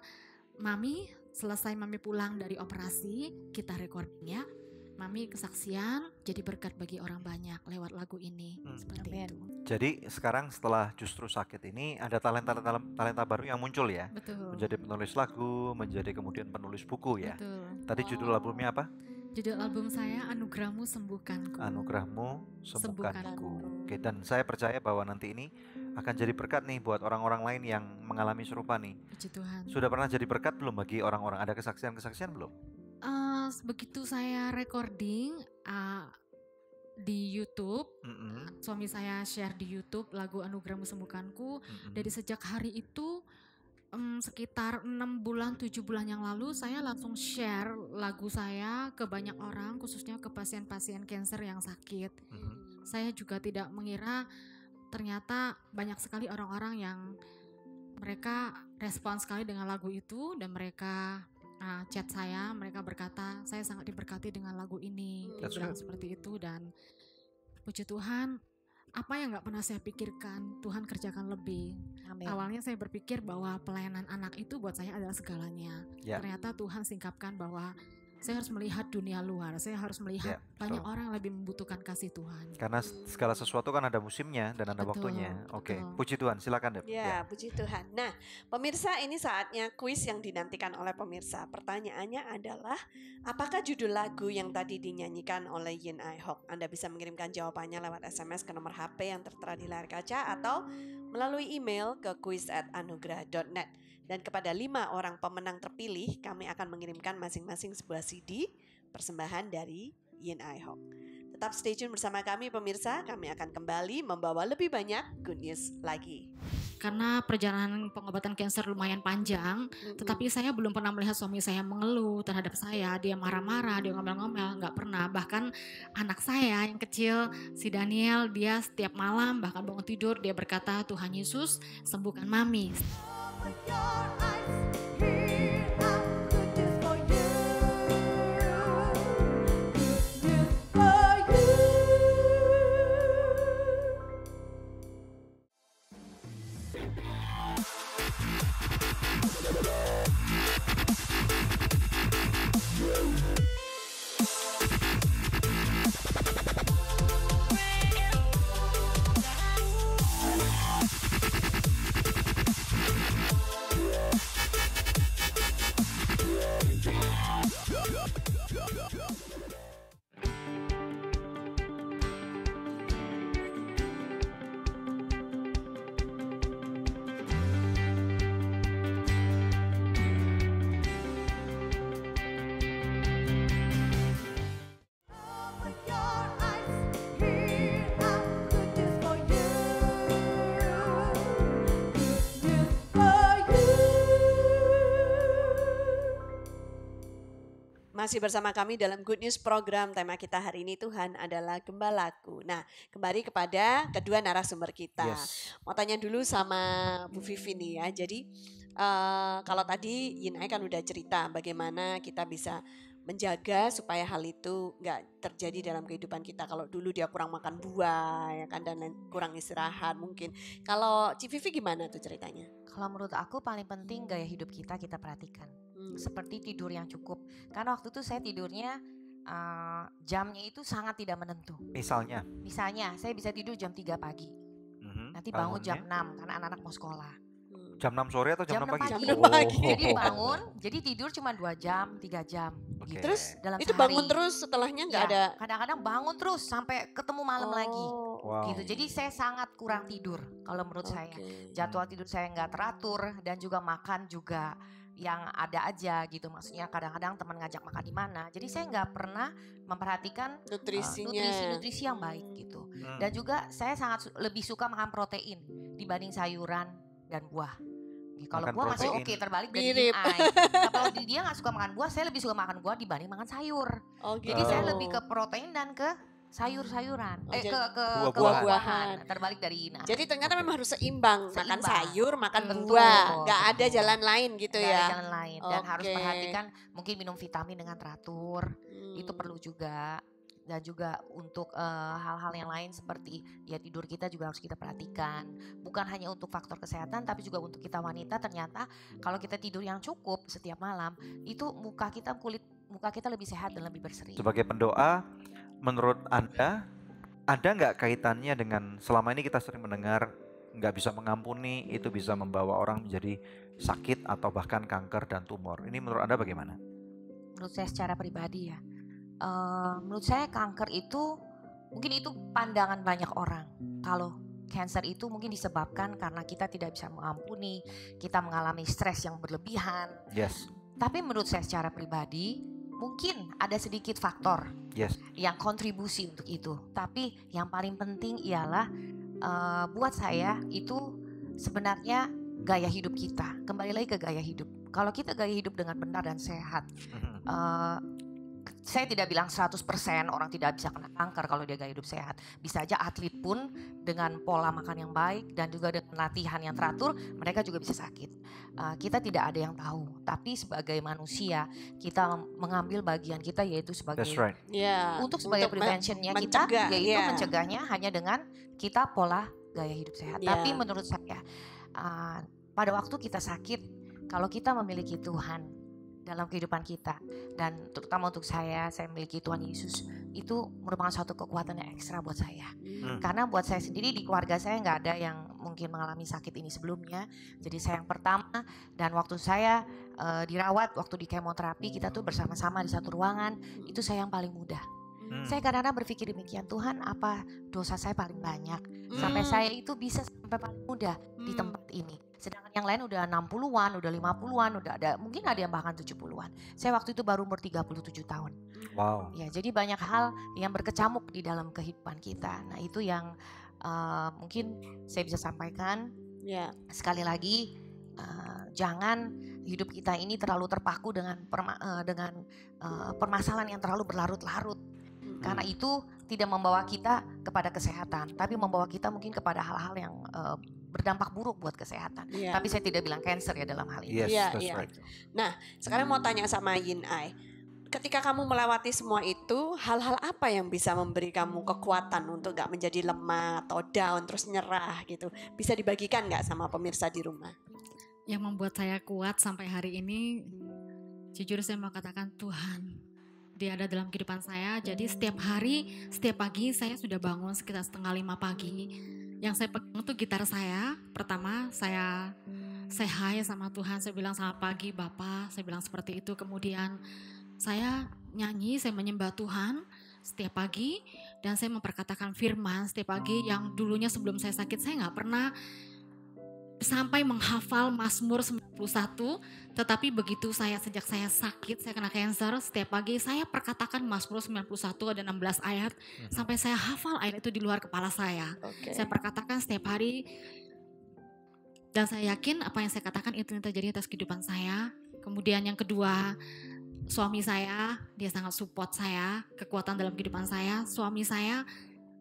Mami, selesai Mami pulang dari operasi, kita recording ya. Mami kesaksian, jadi berkat bagi orang banyak lewat lagu ini. Seperti itu. Jadi sekarang setelah justru sakit ini ada talenta baru yang muncul ya. Betul. Menjadi penulis lagu, menjadi kemudian penulis buku ya. Betul. Tadi judul albumnya apa? Judul album saya Anugerahmu Sembuhkanku. Anugerahmu Sembuhkanku. Oke, dan saya percaya bahwa nanti ini akan jadi berkat nih buat orang-orang lain yang mengalami serupa nih. Puji Tuhan. Sudah pernah jadi berkat belum bagi orang-orang? Ada kesaksian-kesaksian belum? Begitu saya recording di YouTube, suami saya share di YouTube lagu Anugerahmu Sembuhkanku. Dari sejak hari itu sekitar 6 bulan 7 bulan yang lalu saya langsung share lagu saya ke banyak orang, khususnya ke pasien-pasien kanker yang sakit. Saya juga tidak mengira ternyata banyak sekali orang-orang yang mereka respon sekali dengan lagu itu, dan mereka chat saya, mereka berkata saya sangat diberkati dengan lagu ini. Dia bilang seperti itu, dan puji Tuhan, apa yang gak pernah saya pikirkan, Tuhan kerjakan lebih. Amin. Awalnya saya berpikir bahwa pelayanan anak itu buat saya adalah segalanya. Ternyata Tuhan singkapkan bahwa saya harus melihat dunia luar, saya harus melihat banyak orang yang lebih membutuhkan kasih Tuhan. Karena segala sesuatu kan ada musimnya dan ada waktunya. Oke, puji Tuhan, silakan Deb. Ya, puji Tuhan. Nah, pemirsa, ini saatnya kuis yang dinantikan oleh pemirsa. Pertanyaannya adalah, apakah judul lagu yang tadi dinyanyikan oleh Yin I Hock? Anda bisa mengirimkan jawabannya lewat SMS ke nomor HP yang tertera di layar kaca atau melalui email ke quiz@anugerah.net. Dan kepada 5 orang pemenang terpilih, kami akan mengirimkan masing-masing sebuah CD persembahan dari Yin I Hock. Tetap stay tune bersama kami pemirsa, kami akan kembali membawa lebih banyak good news lagi. Karena perjalanan pengobatan kanker lumayan panjang, tetapi saya belum pernah melihat suami saya mengeluh terhadap saya, dia marah-marah, dia ngomel-ngomel, nggak pernah. Bahkan anak saya yang kecil, si Daniel, dia setiap malam bahkan bangun tidur dia berkata, Tuhan Yesus sembuhkan Mami. Masih bersama kami dalam Good News program. Tema kita hari ini, Tuhan adalah Gembalaku. Nah, kembali kepada kedua narasumber kita. Mau tanya dulu sama Bu Vivi nih ya. Jadi kalau tadi Yin I kan udah cerita bagaimana kita bisa menjaga supaya hal itu nggak terjadi dalam kehidupan kita. Kalau dulu dia kurang makan buah, ya kan, dan kurang istirahat mungkin. Kalau Ci Vivi gimana tuh ceritanya? Kalau menurut aku paling penting gaya hidup kita perhatikan. Seperti tidur yang cukup. Karena waktu itu saya tidurnya jamnya itu sangat tidak menentu. Misalnya saya bisa tidur jam 3 pagi. Nanti bangun jam 6 karena anak-anak mau sekolah. Jam 6 sore atau jam 6 pagi? Jam 6 pagi. Jadi bangun, jadi tidur cuma 2 jam, 3 jam. Gitu. Terus dalam itu bangun terus setelahnya nggak ada? Kadang-kadang bangun terus sampai ketemu malam lagi. Gitu. Jadi saya sangat kurang tidur kalau menurut saya. Jadwal tidur saya nggak teratur dan juga makan juga yang ada aja gitu, maksudnya kadang-kadang teman ngajak makan di mana, jadi saya nggak pernah memperhatikan nutrisi yang baik gitu. Dan juga saya sangat lebih suka makan protein dibanding sayuran dan buah. Kalau buah masih oke, terbalik dari Yin Ai. Nah, kalau dia nggak suka makan buah, saya lebih suka makan buah dibanding makan sayur. Jadi saya lebih ke protein dan ke sayur-sayuran, ke buah-buahan, terbalik dari Yin Ai. Jadi ternyata memang harus seimbang, makan sayur, makan buah, nggak ada jalan lain gitu ya. Ada jalan lain, dan harus perhatikan mungkin minum vitamin dengan teratur, itu perlu juga. Dan juga untuk hal-hal yang lain seperti ya tidur kita juga harus kita perhatikan. Bukan hanya untuk faktor kesehatan, tapi juga untuk kita wanita, ternyata kalau kita tidur yang cukup setiap malam, itu kulit muka kita lebih sehat dan lebih berseri. Sebagai pendoa, menurut Anda, ada nggak kaitannya dengan selama ini kita sering mendengar nggak bisa mengampuni, itu bisa membawa orang menjadi sakit atau bahkan kanker dan tumor. Ini menurut Anda bagaimana? Menurut saya secara pribadi ya, menurut saya kanker itu mungkin itu pandangan banyak orang. Kalau cancer itu mungkin disebabkan karena kita tidak bisa mengampuni, kita mengalami stres yang berlebihan. Yes. Tapi menurut saya secara pribadi mungkin ada sedikit faktor yang kontribusi untuk itu. Tapi yang paling penting ialah buat saya itu sebenarnya gaya hidup kita. Kembali lagi ke gaya hidup. Kalau kita gaya hidup dengan benar dan sehat, saya tidak bilang 100% orang tidak bisa kena kanker kalau dia gaya hidup sehat. Bisa aja atlet pun dengan pola makan yang baik dan juga dengan latihan yang teratur, mereka juga bisa sakit. Kita tidak ada yang tahu. Tapi sebagai manusia, kita mengambil bagian kita yaitu sebagai untuk sebagai preventionnya kita, yaitu mencegahnya hanya dengan kita pola gaya hidup sehat. Tapi menurut saya, pada waktu kita sakit, kalau kita memiliki Tuhan dalam kehidupan kita, dan terutama untuk saya memiliki Tuhan Yesus, itu merupakan suatu kekuatan yang ekstra buat saya. Karena buat saya sendiri di keluarga saya nggak ada yang mungkin mengalami sakit ini sebelumnya. Jadi saya yang pertama, dan waktu saya dirawat, waktu di kemoterapi kita tuh bersama-sama di satu ruangan, itu saya yang paling muda. Saya kadang-kadang berpikir demikian, Tuhan apa dosa saya paling banyak sampai saya itu bisa sampai paling muda di tempat ini. Sedangkan yang lain udah 60-an, udah 50-an, udah ada, mungkin ada yang bahkan 70-an. Saya waktu itu baru umur 37 tahun. Wow. Ya, jadi banyak hal yang berkecamuk di dalam kehidupan kita. Nah, itu yang mungkin saya bisa sampaikan. Sekali lagi, jangan hidup kita ini terlalu terpaku dengan permasalahan yang terlalu berlarut-larut. Karena itu tidak membawa kita kepada kesehatan, tapi membawa kita mungkin kepada hal-hal yang berdampak buruk buat kesehatan. Tapi saya tidak bilang cancer ya dalam hal ini. Right. Nah, sekarang mau tanya sama Yin Ai. Ketika kamu melewati semua itu, hal-hal apa yang bisa memberi kamu kekuatan untuk gak menjadi lemah atau down terus nyerah gitu? Bisa dibagikan gak sama pemirsa di rumah? Yang membuat saya kuat sampai hari ini, jujur saya mau katakan Tuhan. Dia ada dalam kehidupan saya. Jadi setiap hari, setiap pagi saya sudah bangun sekitar 4:30 pagi. Yang saya pegang itu gitar saya. Pertama saya say hi sama Tuhan. Saya bilang selamat pagi Bapak. Saya bilang seperti itu. Kemudian saya nyanyi, saya menyembah Tuhan setiap pagi. Dan saya memperkatakan firman setiap pagi. Yang dulunya sebelum saya sakit saya gak pernah sampai menghafal Mazmur 91, tetapi begitu sejak saya sakit, saya kena cancer, setiap pagi saya perkatakan Mazmur 91 ada 16 ayat, sampai saya hafal ayat itu di luar kepala saya. Saya perkatakan setiap hari, dan saya yakin apa yang saya katakan itu yang terjadi atas kehidupan saya. Kemudian yang kedua, suami saya, dia sangat support saya, kekuatan dalam kehidupan saya. Suami saya,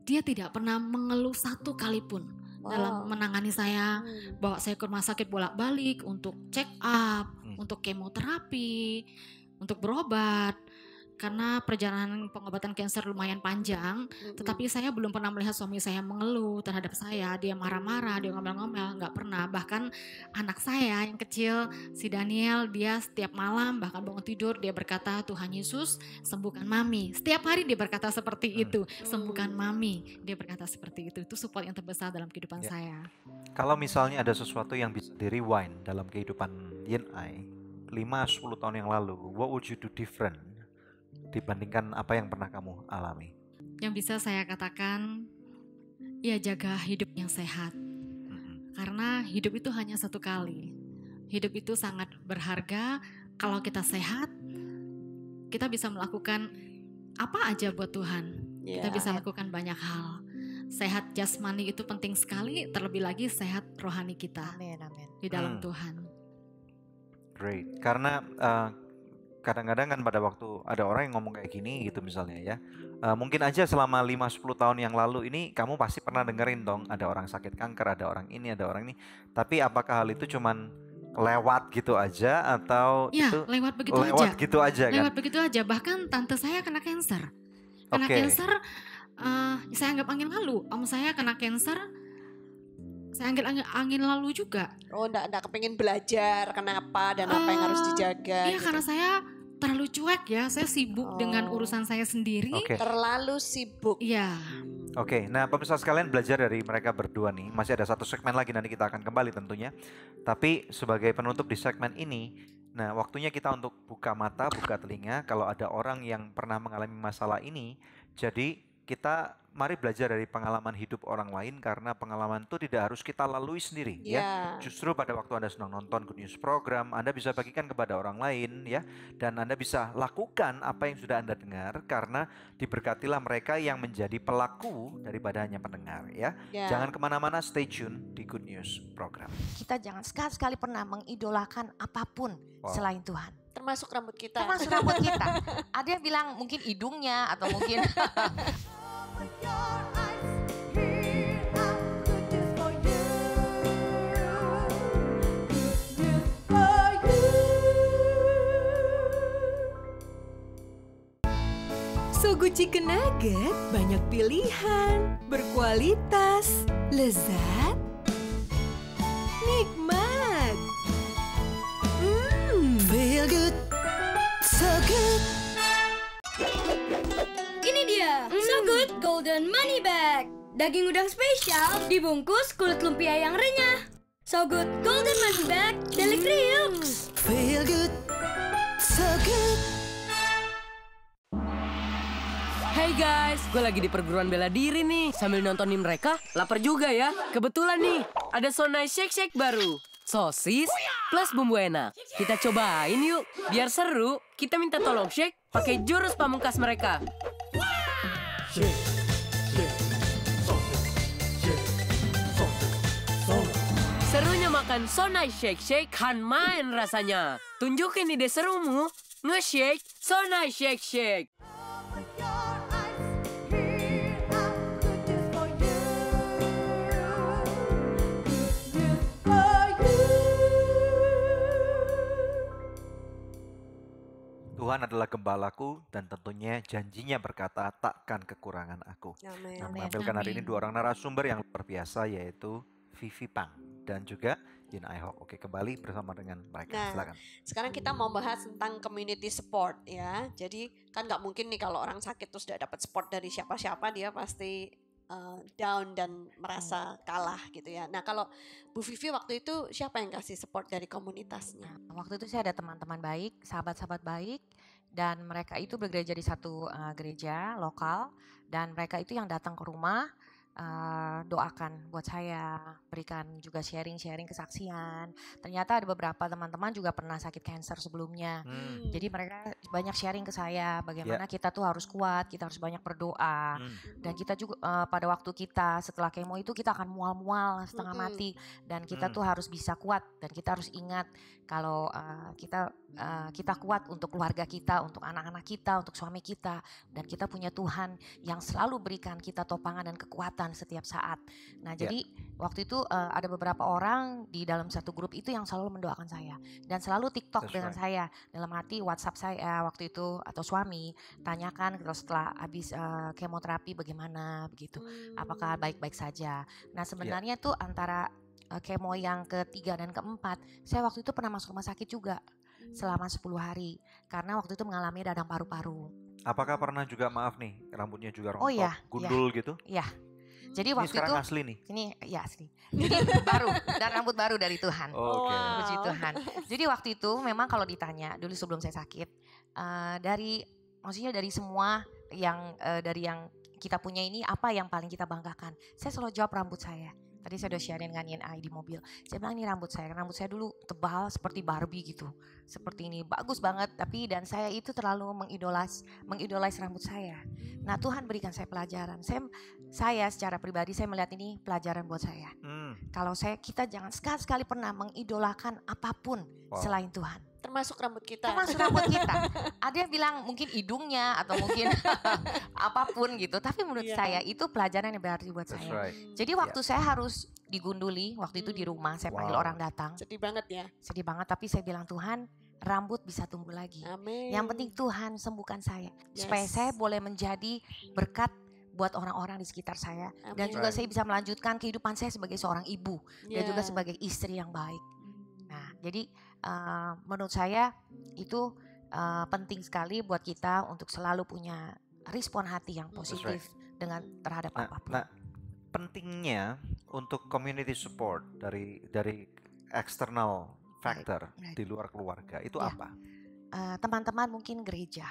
dia tidak pernah mengeluh satu kali pun dalam menangani saya, bawa saya ke rumah sakit bolak-balik untuk check up, untuk kemoterapi, untuk berobat. Karena perjalanan pengobatan kanker lumayan panjang, tetapi saya belum pernah melihat suami saya mengeluh terhadap saya. Dia marah-marah, dia ngomel-ngomel, nggak pernah. Bahkan anak saya yang kecil, si Daniel, dia setiap malam bahkan bangun tidur dia berkata, Tuhan Yesus sembuhkan mami. Setiap hari dia berkata seperti itu, sembuhkan mami. Dia berkata seperti itu support yang terbesar dalam kehidupan saya. Kalau misalnya ada sesuatu yang bisa di-rewind dalam kehidupan Yin Ai 5-10 tahun yang lalu, what would you do different dibandingkan apa yang pernah kamu alami? Yang bisa saya katakan, ya jaga hidup yang sehat. Karena hidup itu hanya satu kali. hidup itu sangat berharga. Kalau kita sehat, kita bisa melakukan apa aja buat Tuhan. Kita bisa lakukan banyak hal. Sehat jasmani itu penting sekali, terlebih lagi sehat rohani kita. Amin. Di dalam Tuhan. Great. Karena kadang-kadang kan pada waktu ada orang yang ngomong kayak gini gitu misalnya ya. Mungkin aja selama 5-10 tahun yang lalu ini kamu pasti pernah dengerin dong ada orang sakit kanker, ada orang ini, ada orang ini. Tapi apakah hal itu cuman lewat gitu aja atau ya, itu lewat begitu aja. Kan? Lewat begitu aja. Bahkan tante saya kena cancer. Cancer, saya anggap angin lalu. Om saya kena cancer, saya anggap angin lalu juga. Oh, enggak kepengin belajar kenapa dan apa yang harus dijaga. Iya, gitu. Karena saya terlalu cuek ya. Saya sibuk dengan urusan saya sendiri. Terlalu sibuk. Iya. Oke, nah pemirsa sekalian belajar dari mereka berdua nih. Masih ada satu segmen lagi, nanti kita akan kembali tentunya. Tapi sebagai penutup di segmen ini, nah waktunya kita untuk buka mata, buka telinga. Kalau ada orang yang pernah mengalami masalah ini, jadi kita mari belajar dari pengalaman hidup orang lain, karena pengalaman itu tidak harus kita lalui sendiri ya. Justru pada waktu Anda sedang nonton Good News program, Anda bisa bagikan kepada orang lain ya, dan Anda bisa lakukan apa yang sudah Anda dengar, karena diberkatilah mereka yang menjadi pelaku daripada hanya pendengar ya. Jangan kemana-mana, stay tune di Good News program. Kita jangan sekali-sekali pernah mengidolakan apapun selain Tuhan. Termasuk rambut kita. Ada yang bilang mungkin hidungnya atau mungkin Sogo Chicken Nugget banyak pilihan, berkualitas, lezat, nikmat. Feel good, so good. Ini dia, So Good Golden Money Bag. Daging udang spesial dibungkus kulit lumpia yang renyah. So Good Golden Money Bag, Delik Riux. Feel good, so good. Hey guys, gue lagi di perguruan bela diri nih. Sambil nontonin mereka, lapar juga ya. Kebetulan nih, ada Sonai Shake Shake baru. Sosis plus bumbu enak. Kita cobain yuk. Biar seru, kita minta tolong Shake pakai jurus pamungkas mereka. Serunya makan Sonai Shake Shake kan main rasanya. Tunjukin ide serumu. Nge-shake Sonai Shake Shake. Tuhan adalah gembalaku dan tentunya janjinya berkata takkan kekurangan aku. Amin. Nah, menampilkan hari ini dua orang narasumber yang luar biasa, yaitu Vivi Pang dan juga Yin Ai Hock. Oke, kembali bersama dengan mereka. Silakan. Sekarang kita mau bahas tentang community support ya. Jadi kan nggak mungkin nih kalau orang sakit terus tidak dapat support dari siapa-siapa, dia pasti down dan merasa kalah gitu ya. Nah kalau Bu Vivi waktu itu siapa yang kasih support dari komunitasnya? Waktu itu saya ada teman-teman baik, sahabat-sahabat baik, dan mereka itu bergereja di satu gereja lokal, dan mereka itu yang datang ke rumah, doakan buat saya, berikan juga sharing-sharing kesaksian. Ternyata ada beberapa teman-teman juga pernah sakit cancer sebelumnya. Jadi mereka banyak sharing ke saya bagaimana kita tuh harus kuat, kita harus banyak berdoa. Dan kita juga pada waktu kita setelah kemo itu kita akan mual-mual setengah mati, dan kita tuh harus bisa kuat, dan kita harus ingat kalau kita kuat untuk keluarga kita, untuk anak-anak kita, untuk suami kita, dan kita punya Tuhan yang selalu berikan kita topangan dan kekuatan setiap saat. Nah jadi waktu itu ada beberapa orang di dalam satu grup itu yang selalu mendoakan saya, dan selalu TikTok dengan saya, dalam arti WhatsApp saya waktu itu atau suami tanyakan kalau setelah habis kemoterapi bagaimana begitu, apakah baik-baik saja. Nah sebenarnya tuh antara kemo yang ketiga dan keempat, saya waktu itu pernah masuk rumah sakit juga selama 10 hari karena waktu itu mengalami radang paru-paru. Apakah pernah juga, maaf nih, rambutnya juga rontok, gundul gitu? Iya. Jadi ini waktu sekarang itu asli nih. Ini ya asli. Jadi baru, dan rambut baru dari Tuhan. Puji Tuhan. Jadi waktu itu memang kalau ditanya dulu sebelum saya sakit, maksudnya dari semua yang dari yang kita punya ini apa yang paling kita banggakan? Saya selalu jawab rambut saya. Tadi saya udah sharing dengan Yin di mobil. Saya bilang ini rambut saya dulu tebal seperti Barbie gitu. Seperti ini, bagus banget. Tapi dan saya itu terlalu mengidolais rambut saya. Nah Tuhan berikan saya pelajaran. Saya secara pribadi saya melihat ini pelajaran buat saya. Kalau kita jangan sekali-sekali pernah mengidolakan apapun selain Tuhan. Termasuk rambut kita. Ada yang bilang mungkin hidungnya atau mungkin apapun gitu. Tapi menurut saya itu pelajaran yang berarti buat saya. Right. Jadi waktu saya harus digunduli, waktu itu di rumah saya panggil orang datang. Sedih banget ya. Sedih banget, tapi saya bilang Tuhan rambut bisa tumbuh lagi. Amin. Yang penting Tuhan sembuhkan saya. Supaya saya boleh menjadi berkat buat orang-orang di sekitar saya. Dan juga saya bisa melanjutkan kehidupan saya sebagai seorang ibu. Dan juga sebagai istri yang baik. Nah jadi menurut saya itu penting sekali buat kita untuk selalu punya respon hati yang positif dengan terhadap apapun. Nah, pentingnya untuk community support dari external factor di luar keluarga itu apa? Teman-teman mungkin gereja.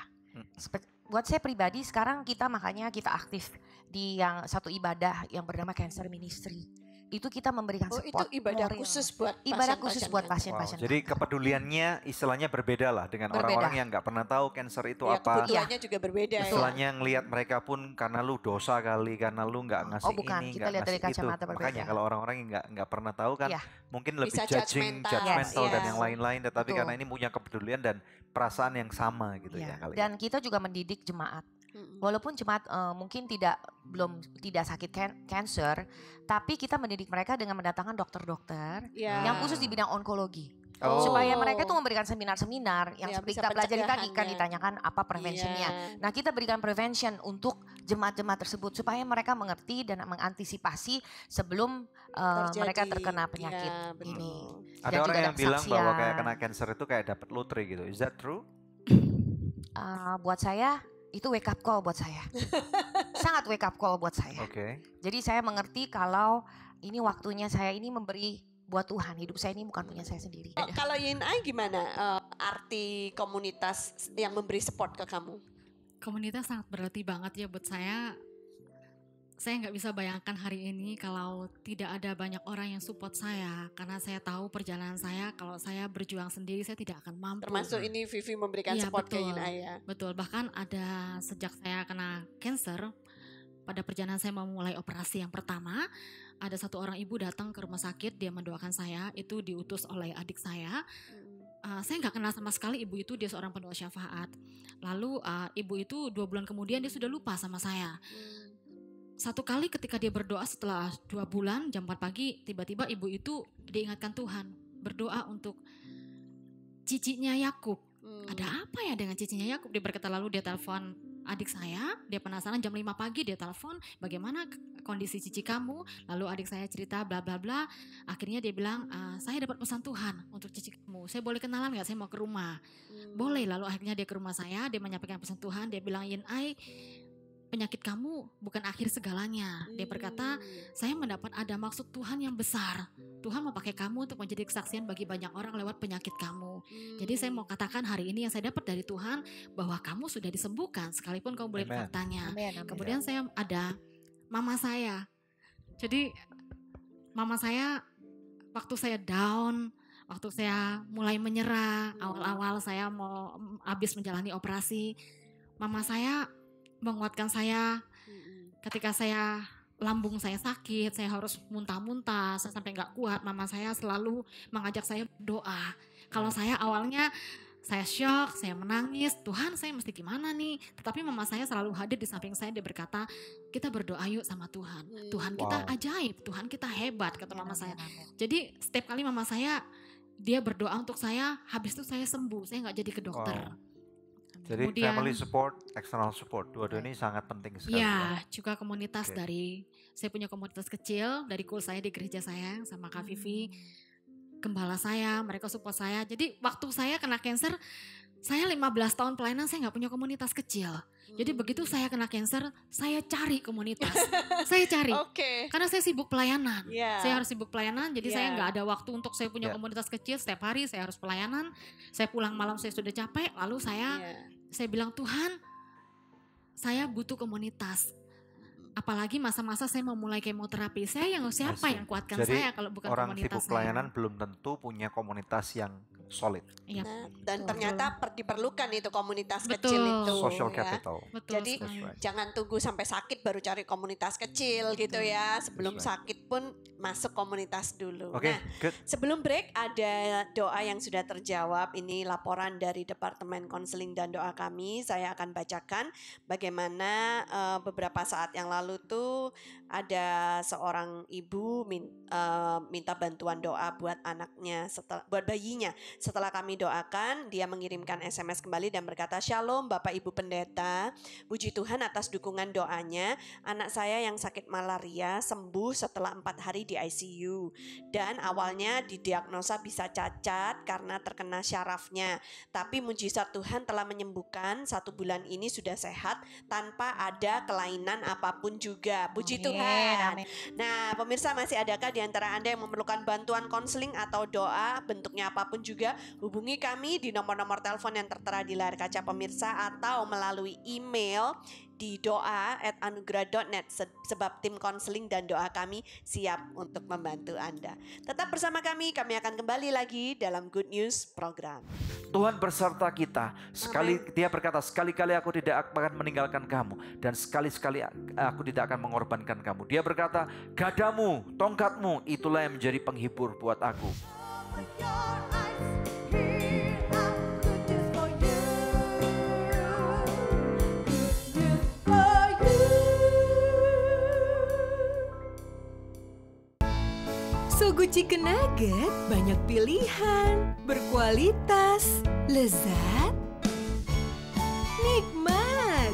Buat saya pribadi sekarang makanya kita aktif di yang satu ibadah yang bernama Cancer Ministry. Itu kita memberikan support. Itu ibadah khusus buat pasien-pasien. Jadi kepeduliannya istilahnya berbeda lah dengan orang-orang yang nggak pernah tahu cancer itu apa. Kebutuhannya juga berbeda. Istilahnya ngelihat mereka pun karena lu dosa kali, karena lu nggak ngasih ini, kita lihat dari kacamata berbeda. Makanya kalau orang-orang yang nggak pernah tahu kan mungkin lebih judgmental dan yang lain-lain. Tetapi karena ini punya kepedulian dan perasaan yang sama gitu ya kali. Dan kita juga mendidik jemaat. Walaupun jemaat mungkin tidak sakit cancer, tapi kita mendidik mereka dengan mendatangkan dokter-dokter yang khusus di bidang onkologi. Supaya mereka tuh memberikan seminar-seminar yang seperti kita pelajari tadi kan ditanyakan apa preventionnya. Nah kita berikan prevention untuk jemaat-jemaat tersebut supaya mereka mengerti dan mengantisipasi sebelum mereka terkena penyakit ini. Ada orang yang bilang bahwa kayak kena cancer itu kayak dapat lotre gitu. Is that true? Buat saya itu wake up call buat saya. Sangat wake up call buat saya. Jadi saya mengerti kalau ini waktunya saya ini memberi buat Tuhan. Hidup saya ini bukan punya saya sendiri. Kalau Yin gimana arti komunitas yang memberi support ke kamu? Komunitas sangat berarti banget ya buat saya. Saya nggak bisa bayangkan hari ini kalau tidak ada banyak orang yang support saya. Karena saya tahu perjalanan saya, kalau saya berjuang sendiri saya tidak akan mampu. Termasuk ini Vivi memberikan support ke Yin ya. Betul, bahkan ada sejak saya kena cancer, pada perjalanan saya memulai operasi yang pertama, ada satu orang ibu datang ke rumah sakit, dia mendoakan saya, itu diutus oleh adik saya. Saya nggak kenal sama sekali ibu itu, dia seorang pendoa syafaat. Lalu ibu itu 2 bulan kemudian dia sudah lupa sama saya. Satu kali ketika dia berdoa setelah 2 bulan jam 4 pagi, tiba-tiba ibu itu diingatkan Tuhan, berdoa untuk cicinya Yakub. Ada apa ya dengan cicinya Yakub? Dia berkata, lalu dia telepon adik saya, dia penasaran jam 5 pagi dia telepon, bagaimana kondisi cici kamu? Lalu adik saya cerita bla bla bla. Akhirnya dia bilang, saya dapat pesan Tuhan untuk cici kamu. Saya boleh kenalan nggak? Saya mau ke rumah. Boleh. Lalu akhirnya dia ke rumah saya, dia menyampaikan pesan Tuhan. Dia bilang, Yin penyakit kamu bukan akhir segalanya. Dia berkata, saya mendapat ada maksud Tuhan yang besar. Tuhan mau pakai kamu untuk menjadi kesaksian bagi banyak orang lewat penyakit kamu. Jadi saya mau katakan hari ini yang saya dapat dari Tuhan, bahwa kamu sudah disembuhkan sekalipun kamu boleh bertanya. Kemudian saya ada mama saya. Jadi mama saya waktu saya down, waktu saya mulai menyerah, awal-awal saya mau habis menjalani operasi, mama saya menguatkan saya. Ketika lambung saya sakit, saya harus muntah-muntah, saya sampai nggak kuat, mama saya selalu mengajak saya berdoa. Kalau saya awalnya saya shock, saya menangis, Tuhan saya mesti gimana nih? Tetapi mama saya selalu hadir di samping saya, dia berkata, kita berdoa yuk sama Tuhan. Tuhan kita ajaib, Tuhan kita hebat, kata mama saya. Jadi setiap kali mama saya, dia berdoa untuk saya, habis itu saya sembuh, saya nggak jadi ke dokter. Jadi kemudian, family support, external support, dua-dua ini sangat penting sekali. Ya, juga komunitas dari, saya punya komunitas kecil dari kul saya di gereja saya sama Kak Vivi, gembala saya, mereka support saya. Jadi waktu saya kena cancer, saya 15 tahun pelayanan saya nggak punya komunitas kecil. Jadi begitu saya kena cancer, saya cari komunitas, saya cari, karena saya sibuk pelayanan, saya harus sibuk pelayanan. Jadi saya nggak ada waktu untuk saya punya komunitas kecil. Setiap hari saya harus pelayanan, saya pulang malam saya sudah capek, lalu saya bilang, Tuhan, saya butuh komunitas. apalagi masa-masa saya mau mulai kemoterapi, siapa yang kuatkan Jadi, saya kalau bukan orang komunitas sibuk pelayanan belum tentu punya komunitas yang solid. Iya. Nah, dan ternyata diperlukan itu komunitas Betul. kecil itu. Social ya. capital. Betul Jadi sekali. jangan tunggu sampai sakit baru cari komunitas kecil gitu ya. Sebelum That's sakit pun masuk komunitas dulu. Oke, Nah, good. sebelum break ada doa yang sudah terjawab. Ini laporan dari Departemen Konseling dan Doa kami. Saya akan bacakan bagaimana beberapa saat yang lalu tuh ada seorang ibu minta bantuan doa buat anaknya, buat bayinya. Setelah kami doakan, dia mengirimkan SMS kembali dan berkata, "Shalom Bapak Ibu Pendeta, puji Tuhan atas dukungan doanya. Anak saya yang sakit malaria sembuh setelah 4 hari di ICU. Dan awalnya didiagnosa bisa cacat karena terkena syarafnya. Tapi mujizat Tuhan telah menyembuhkan, 1 bulan ini sudah sehat tanpa ada kelainan apapun juga. Puji Tuhan." Nah, pemirsa, masih adakah di antara Anda yang memerlukan bantuan konseling atau doa bentuknya apapun juga? Hubungi kami di nomor-nomor telepon yang tertera di layar kaca pemirsa atau melalui email di doa@anugerah.net, sebab tim konseling dan doa kami siap untuk membantu Anda. Tetap bersama kami akan kembali lagi dalam Good News program. Tuhan berserta kita. Dia berkata, sekali-kali aku tidak akan meninggalkan kamu, dan sekali-sekali aku tidak akan mengorbankan kamu. Dia berkata, gadamu, tongkatmu, itulah yang menjadi penghibur buat aku. Sogo Chicken Nugget banyak pilihan, berkualitas, lezat, nikmat.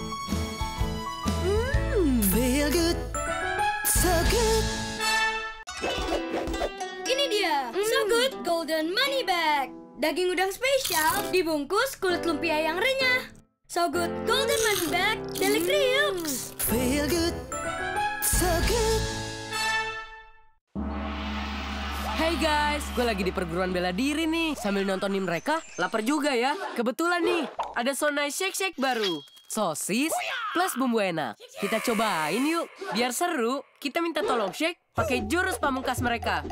Feel good, so good. Ini dia, So Good Golden Money Bag. Daging udang spesial dibungkus kulit lumpia yang renyah. So Good Golden Money Bag, Delik Riux. Feel good, so good. Hey guys, gue lagi di perguruan bela diri nih. Sambil nontonin mereka, lapar juga ya. Kebetulan nih, ada Sonai Shake Shake baru. Sosis plus bumbu enak. Kita cobain yuk. Biar seru, kita minta tolong Shake pakai jurus pamungkas mereka.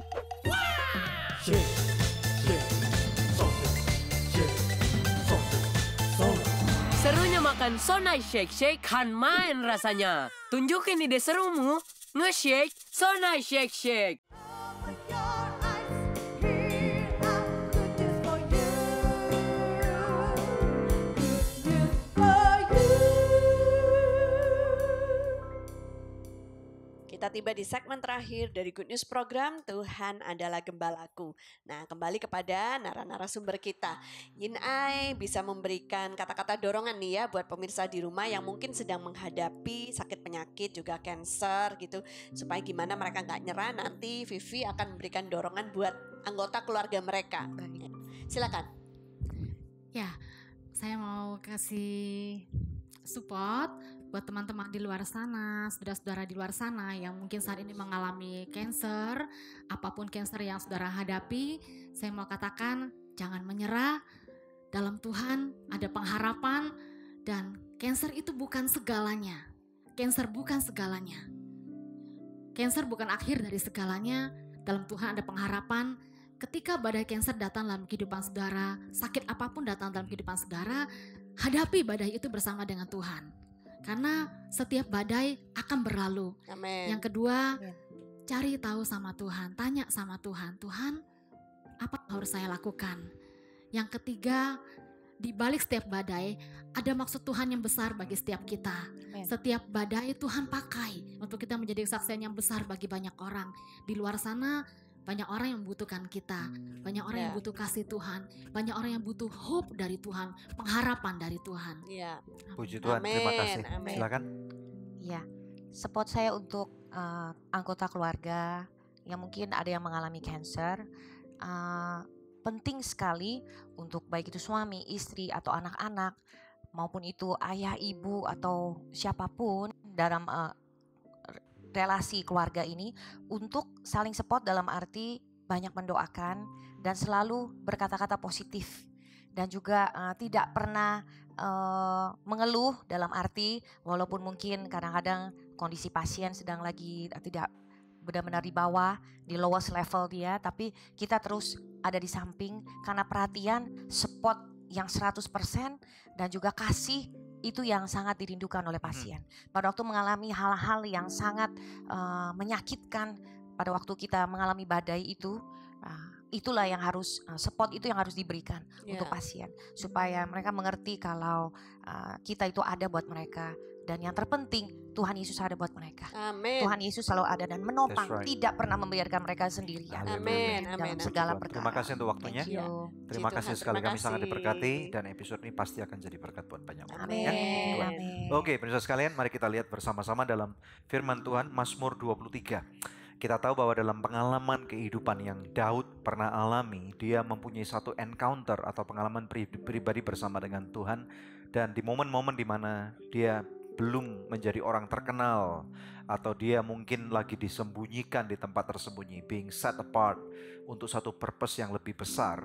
Serunya makan Sonai Shake Shake kan main rasanya. Tunjukin ide serumu. Nge-shake Sonai Shake Shake. Kita tiba di segmen terakhir dari Good News program, Tuhan adalah Gembalaku. Nah, kembali kepada narasumber kita. Yin Ai bisa memberikan kata-kata dorongan nih ya buat pemirsa di rumah yang mungkin sedang menghadapi sakit penyakit, juga cancer gitu. Supaya gimana mereka nggak nyerah, nanti Vivi akan memberikan dorongan buat anggota keluarga mereka. Silakan. Ya, saya mau kasih support buat teman-teman di luar sana, saudara-saudara di luar sana yang mungkin saat ini mengalami cancer, apapun cancer yang saudara hadapi, saya mau katakan jangan menyerah. Dalam Tuhan ada pengharapan dan cancer itu bukan segalanya. Cancer bukan segalanya. Cancer bukan akhir dari segalanya. Dalam Tuhan ada pengharapan. Ketika badai cancer datang dalam kehidupan saudara, sakit apapun datang dalam kehidupan saudara, hadapi badai itu bersama dengan Tuhan. Karena setiap badai akan berlalu. Amen. Yang kedua, cari tahu sama Tuhan, tanya sama Tuhan, Tuhan, apa yang harus saya lakukan? Yang ketiga, di balik setiap badai ada maksud Tuhan yang besar bagi setiap kita. Setiap badai Tuhan pakai untuk kita menjadi kesaksian yang besar bagi banyak orang. Di luar sana banyak orang yang membutuhkan kita, banyak orang yang butuh kasih Tuhan, banyak orang yang butuh hope dari Tuhan, pengharapan dari Tuhan. Ya. Puji Tuhan, terima kasih. Amen. Silakan. Ya, support saya untuk anggota keluarga yang mungkin ada yang mengalami cancer. Penting sekali untuk baik itu suami, istri, atau anak-anak, maupun itu ayah, ibu, atau siapapun dalam relasi keluarga ini untuk saling support dalam arti banyak mendoakan dan selalu berkata-kata positif dan juga tidak pernah mengeluh dalam arti walaupun mungkin kadang-kadang kondisi pasien sedang lagi tidak benar-benar di bawah, di lowest level dia, tapi kita terus ada di samping karena perhatian, support yang 100% dan juga kasih itu yang sangat dirindukan oleh pasien. Pada waktu mengalami hal-hal yang sangat menyakitkan, pada waktu kita mengalami badai itu, itulah yang harus support itu yang harus diberikan untuk pasien supaya mereka mengerti kalau kita itu ada buat mereka, dan yang terpenting Tuhan Yesus ada buat mereka. Amin. Tuhan Yesus selalu ada dan menopang, tidak pernah membiarkan mereka sendirian. Amin. Dalam segala perkara. Terima kasih untuk waktunya. Terima kasih sekali, kami sangat diberkati dan episode ini pasti akan jadi berkat buat banyak orang. Amin. Ya. Amin. Oke, pemirsa sekalian, mari kita lihat bersama-sama dalam firman Tuhan Mazmur 23. Kita tahu bahwa dalam pengalaman kehidupan yang Daud pernah alami, dia mempunyai satu encounter atau pengalaman pribadi bersama dengan Tuhan. Dan di momen-momen di mana dia belum menjadi orang terkenal, atau dia mungkin lagi disembunyikan di tempat tersembunyi, being set apart untuk satu purpose yang lebih besar,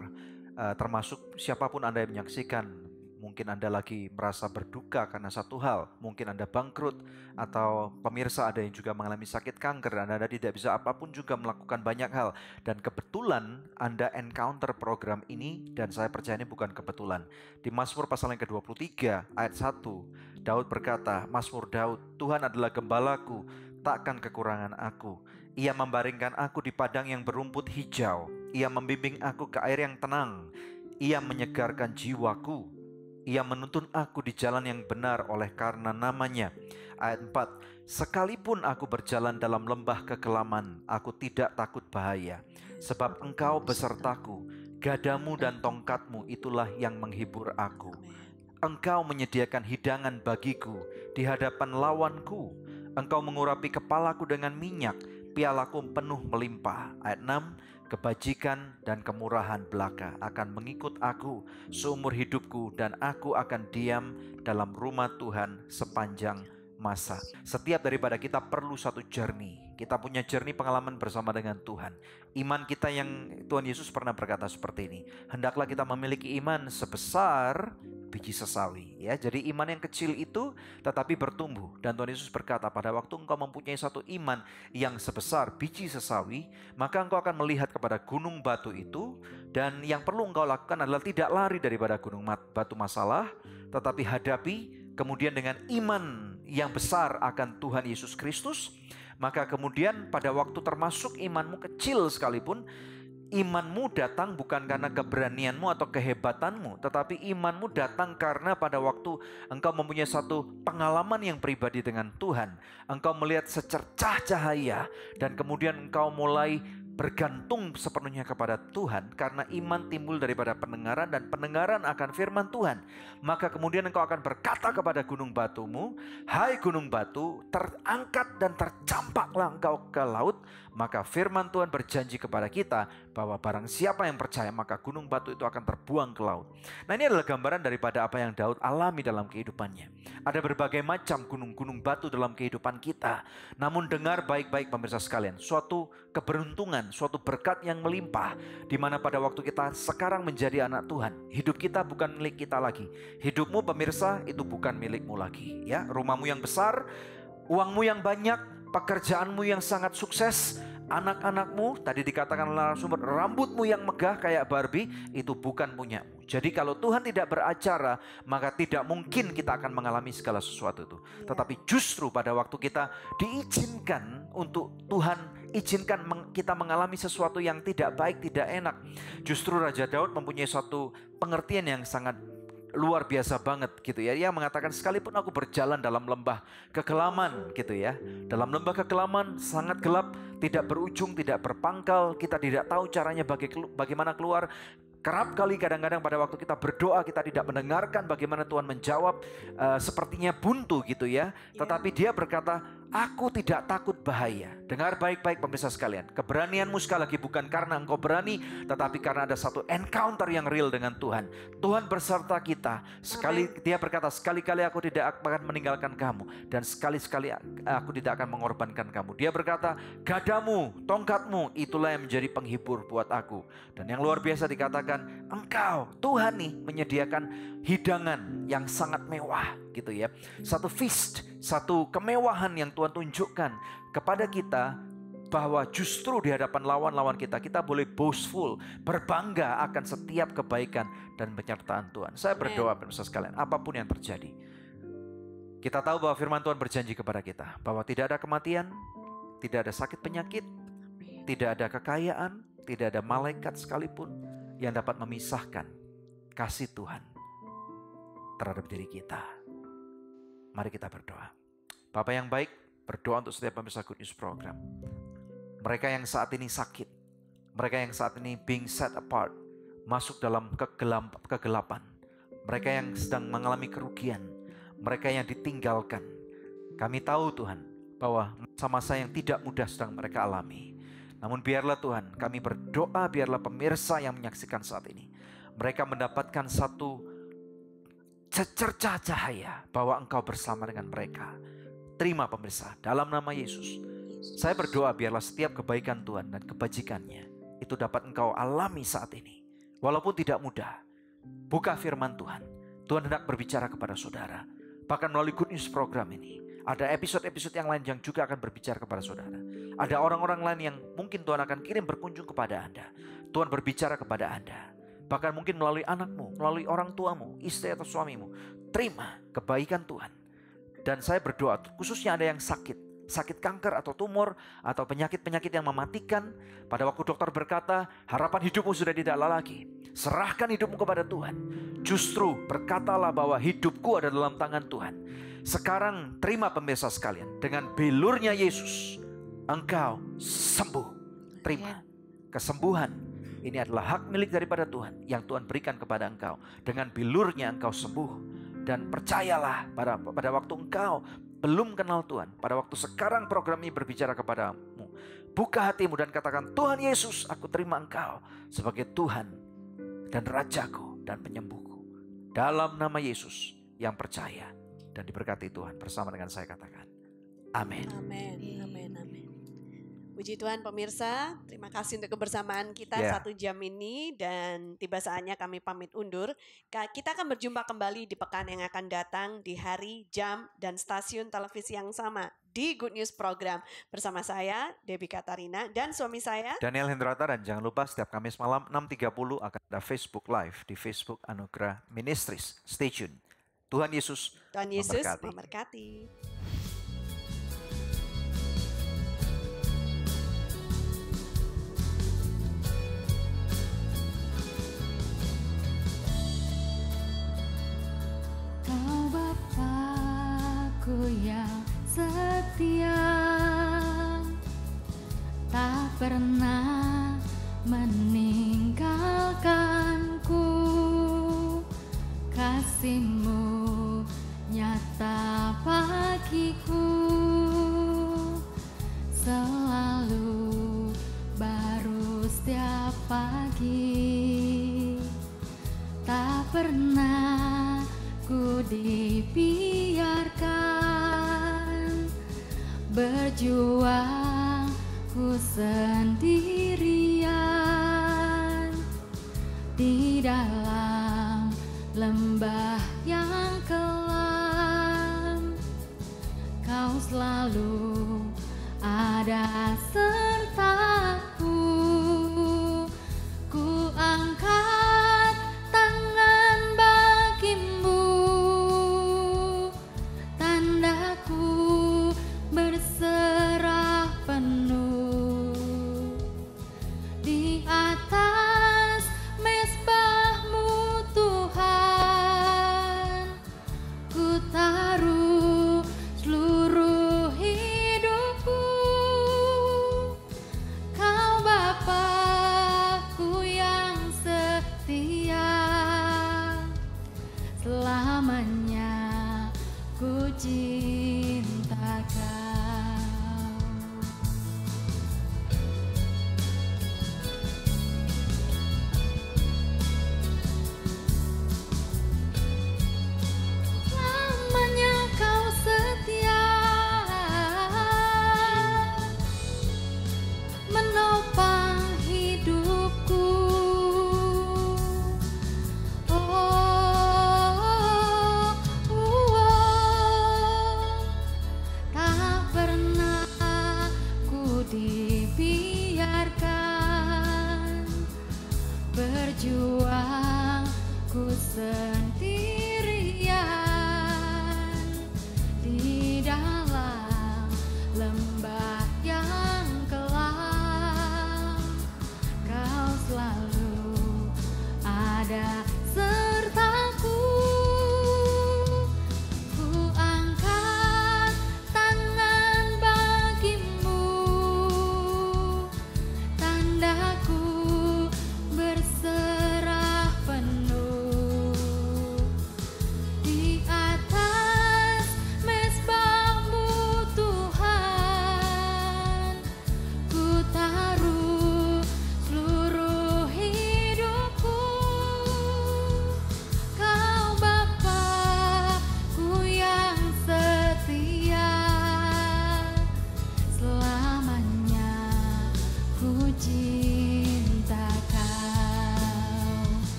termasuk siapapun Anda yang menyaksikan. Mungkin Anda lagi merasa berduka karena satu hal, mungkin Anda bangkrut, atau pemirsa ada yang juga mengalami sakit kanker dan Anda tidak bisa apapun juga melakukan banyak hal. Dan kebetulan Anda encounter program ini, dan saya percaya ini bukan kebetulan. Di Mazmur pasal yang ke-23 ayat 1, Daud berkata, Mazmur Daud, Tuhan adalah gembalaku, takkan kekurangan aku. Ia membaringkan aku di padang yang berumput hijau. Ia membimbing aku ke air yang tenang. Ia menyegarkan jiwaku. Ia menuntun aku di jalan yang benar oleh karena namanya. Ayat 4, sekalipun aku berjalan dalam lembah kekelaman, aku tidak takut bahaya. Sebab engkau besertaku, gadamu dan tongkatmu itulah yang menghibur aku. Engkau menyediakan hidangan bagiku di hadapan lawanku. Engkau mengurapi kepalaku dengan minyak, pialaku penuh melimpah. Ayat 6, kebajikan dan kemurahan belaka akan mengikut aku seumur hidupku, dan aku akan diam dalam rumah Tuhan sepanjang masa. Setiap daripada kita perlu satu journey. Kita punya journey pengalaman bersama dengan Tuhan. Iman kita yang Tuhan Yesus pernah berkata seperti ini, hendaklah kita memiliki iman sebesar biji sesawi, ya. Jadi iman yang kecil itu tetapi bertumbuh. Dan Tuhan Yesus berkata, pada waktu engkau mempunyai satu iman yang sebesar biji sesawi, maka engkau akan melihat kepada gunung batu itu, dan yang perlu engkau lakukan adalah tidak lari daripada gunung batu masalah, tetapi hadapi kemudian dengan iman yang besar akan Tuhan Yesus Kristus. Maka kemudian pada waktu termasuk imanmu kecil sekalipun, imanmu datang bukan karena keberanianmu atau kehebatanmu, tetapi imanmu datang karena pada waktu engkau mempunyai satu pengalaman yang pribadi dengan Tuhan. Engkau melihat secercah cahaya dan kemudian engkau mulai bergantung sepenuhnya kepada Tuhan, karena iman timbul daripada pendengaran dan pendengaran akan firman Tuhan. Maka kemudian engkau akan berkata kepada gunung batumu, hai gunung batu, terangkat dan tercampaklah engkau ke laut. Maka firman Tuhan berjanji kepada kita bahwa barang siapa yang percaya, maka gunung batu itu akan terbuang ke laut. Nah, ini adalah gambaran daripada apa yang Daud alami dalam kehidupannya. Ada berbagai macam gunung-gunung batu dalam kehidupan kita. Namun dengar baik-baik pemirsa sekalian, suatu keberuntungan, suatu berkat yang melimpah, di mana pada waktu kita sekarang menjadi anak Tuhan, hidup kita bukan milik kita lagi. Hidupmu pemirsa itu bukan milikmu lagi, ya. Rumahmu yang besar, uangmu yang banyak, pekerjaanmu yang sangat sukses, anak-anakmu, tadi dikatakan narasumber, rambutmu yang megah kayak Barbie, itu bukan punyamu. Jadi kalau Tuhan tidak beracara, maka tidak mungkin kita akan mengalami segala sesuatu itu. Tetapi justru pada waktu kita diizinkan untuk Tuhan izinkan kita mengalami sesuatu yang tidak baik, tidak enak, justru Raja Daud mempunyai suatu pengertian yang sangat luar biasa banget gitu ya. Ia mengatakan, sekalipun aku berjalan dalam lembah kekelaman gitu ya. Dalam lembah kekelaman sangat gelap, tidak berujung, tidak berpangkal, kita tidak tahu caranya bagaimana keluar. Kerap kali kadang-kadang pada waktu kita berdoa kita tidak mendengarkan bagaimana Tuhan menjawab, sepertinya buntu gitu ya. Tetapi dia berkata, aku tidak takut bahaya. Dengar baik-baik pemirsa sekalian, keberanianmu sekali lagi bukan karena engkau berani, tetapi karena ada satu encounter yang real dengan Tuhan. Tuhan berserta kita. Dia berkata, sekali-kali aku tidak akan meninggalkan kamu, dan sekali-sekali aku tidak akan mengorbankan kamu. Dia berkata, gadamu, tongkatmu, itulah yang menjadi penghibur buat aku. Dan yang luar biasa dikatakan, engkau, Tuhan nih menyediakan hidangan yang sangat mewah gitu ya. Satu feast, satu kemewahan yang Tuhan tunjukkan kepada kita, bahwa justru di hadapan lawan-lawan kita boleh boastful, berbangga akan setiap kebaikan dan penyertaan Tuhan. Saya berdoa pemirsa sekalian, apapun yang terjadi, kita tahu bahwa firman Tuhan berjanji kepada kita bahwa tidak ada kematian, tidak ada sakit penyakit, tidak ada kekayaan, tidak ada malaikat sekalipun yang dapat memisahkan kasih Tuhan terhadap diri kita. Mari kita berdoa. Bapa yang baik, berdoa untuk setiap pemirsa Good News Program. Mereka yang saat ini sakit, mereka yang saat ini being set apart, masuk dalam kegelapan, mereka yang sedang mengalami kerugian, mereka yang ditinggalkan. Kami tahu Tuhan bahwa masa-masa yang tidak mudah sedang mereka alami. Namun biarlah Tuhan, kami berdoa biarlah pemirsa yang menyaksikan saat ini, mereka mendapatkan satu secercah cahaya bahwa Engkau bersama dengan mereka. Terima pemirsa, dalam nama Yesus. Saya berdoa biarlah setiap kebaikan Tuhan dan kebajikannya itu dapat engkau alami saat ini. Walaupun tidak mudah, buka firman Tuhan. Tuhan hendak berbicara kepada saudara. Bahkan melalui Good News Program ini, ada episode-episode yang lain yang juga akan berbicara kepada saudara. Ada orang-orang lain yang mungkin Tuhan akan kirim berkunjung kepada Anda. Tuhan berbicara kepada Anda. Bahkan mungkin melalui anakmu, melalui orang tuamu, istri atau suamimu. Terima kebaikan Tuhan. Dan saya berdoa khususnya ada yang sakit kanker atau tumor atau penyakit-penyakit yang mematikan. Pada waktu dokter berkata, harapan hidupmu sudah tidak ada lagi. Serahkan hidupmu kepada Tuhan. Justru berkatalah bahwa hidupku ada dalam tangan Tuhan. Sekarang terima pemirsa sekalian, dengan belurnya Yesus, engkau sembuh. Terima kesembuhan. Ini adalah hak milik daripada Tuhan yang Tuhan berikan kepada engkau. Dengan bilurnya engkau sembuh. Dan percayalah pada waktu engkau belum kenal Tuhan, pada waktu sekarang program ini berbicara kepadamu, buka hatimu dan katakan, Tuhan Yesus, aku terima engkau sebagai Tuhan dan Rajaku dan penyembuhku. Dalam nama Yesus yang percaya dan diberkati Tuhan, bersama dengan saya katakan, amin. Amin, amin, amin. Puji Tuhan pemirsa, terima kasih untuk kebersamaan kita 1 jam ini, dan tiba saatnya kami pamit undur. Kita akan berjumpa kembali di pekan yang akan datang di hari, jam, dan stasiun televisi yang sama di Good News Program. Bersama saya, Debbie Katarina, dan suami saya, Daniel Hendrata. Dan jangan lupa setiap Kamis malam 6.30 akan ada Facebook Live di Facebook Anugerah Ministries. Stay tune. Tuhan Yesus memberkati. Yang setia, tak pernah meninggalkanku. Kasih-Mu nyata bagiku, selalu baru setiap pagi. Tak pernah ku dibiarkan berjuang ku sendirian di dalam lembah yang kelam. Kau selalu ada sertaku. Ku angkat tangan bagimu, tandaku berserah penuh. Di atas mezbah-Mu Tuhan, ku taruh seluruh hidupku. biarkan berjuang ku sendiri.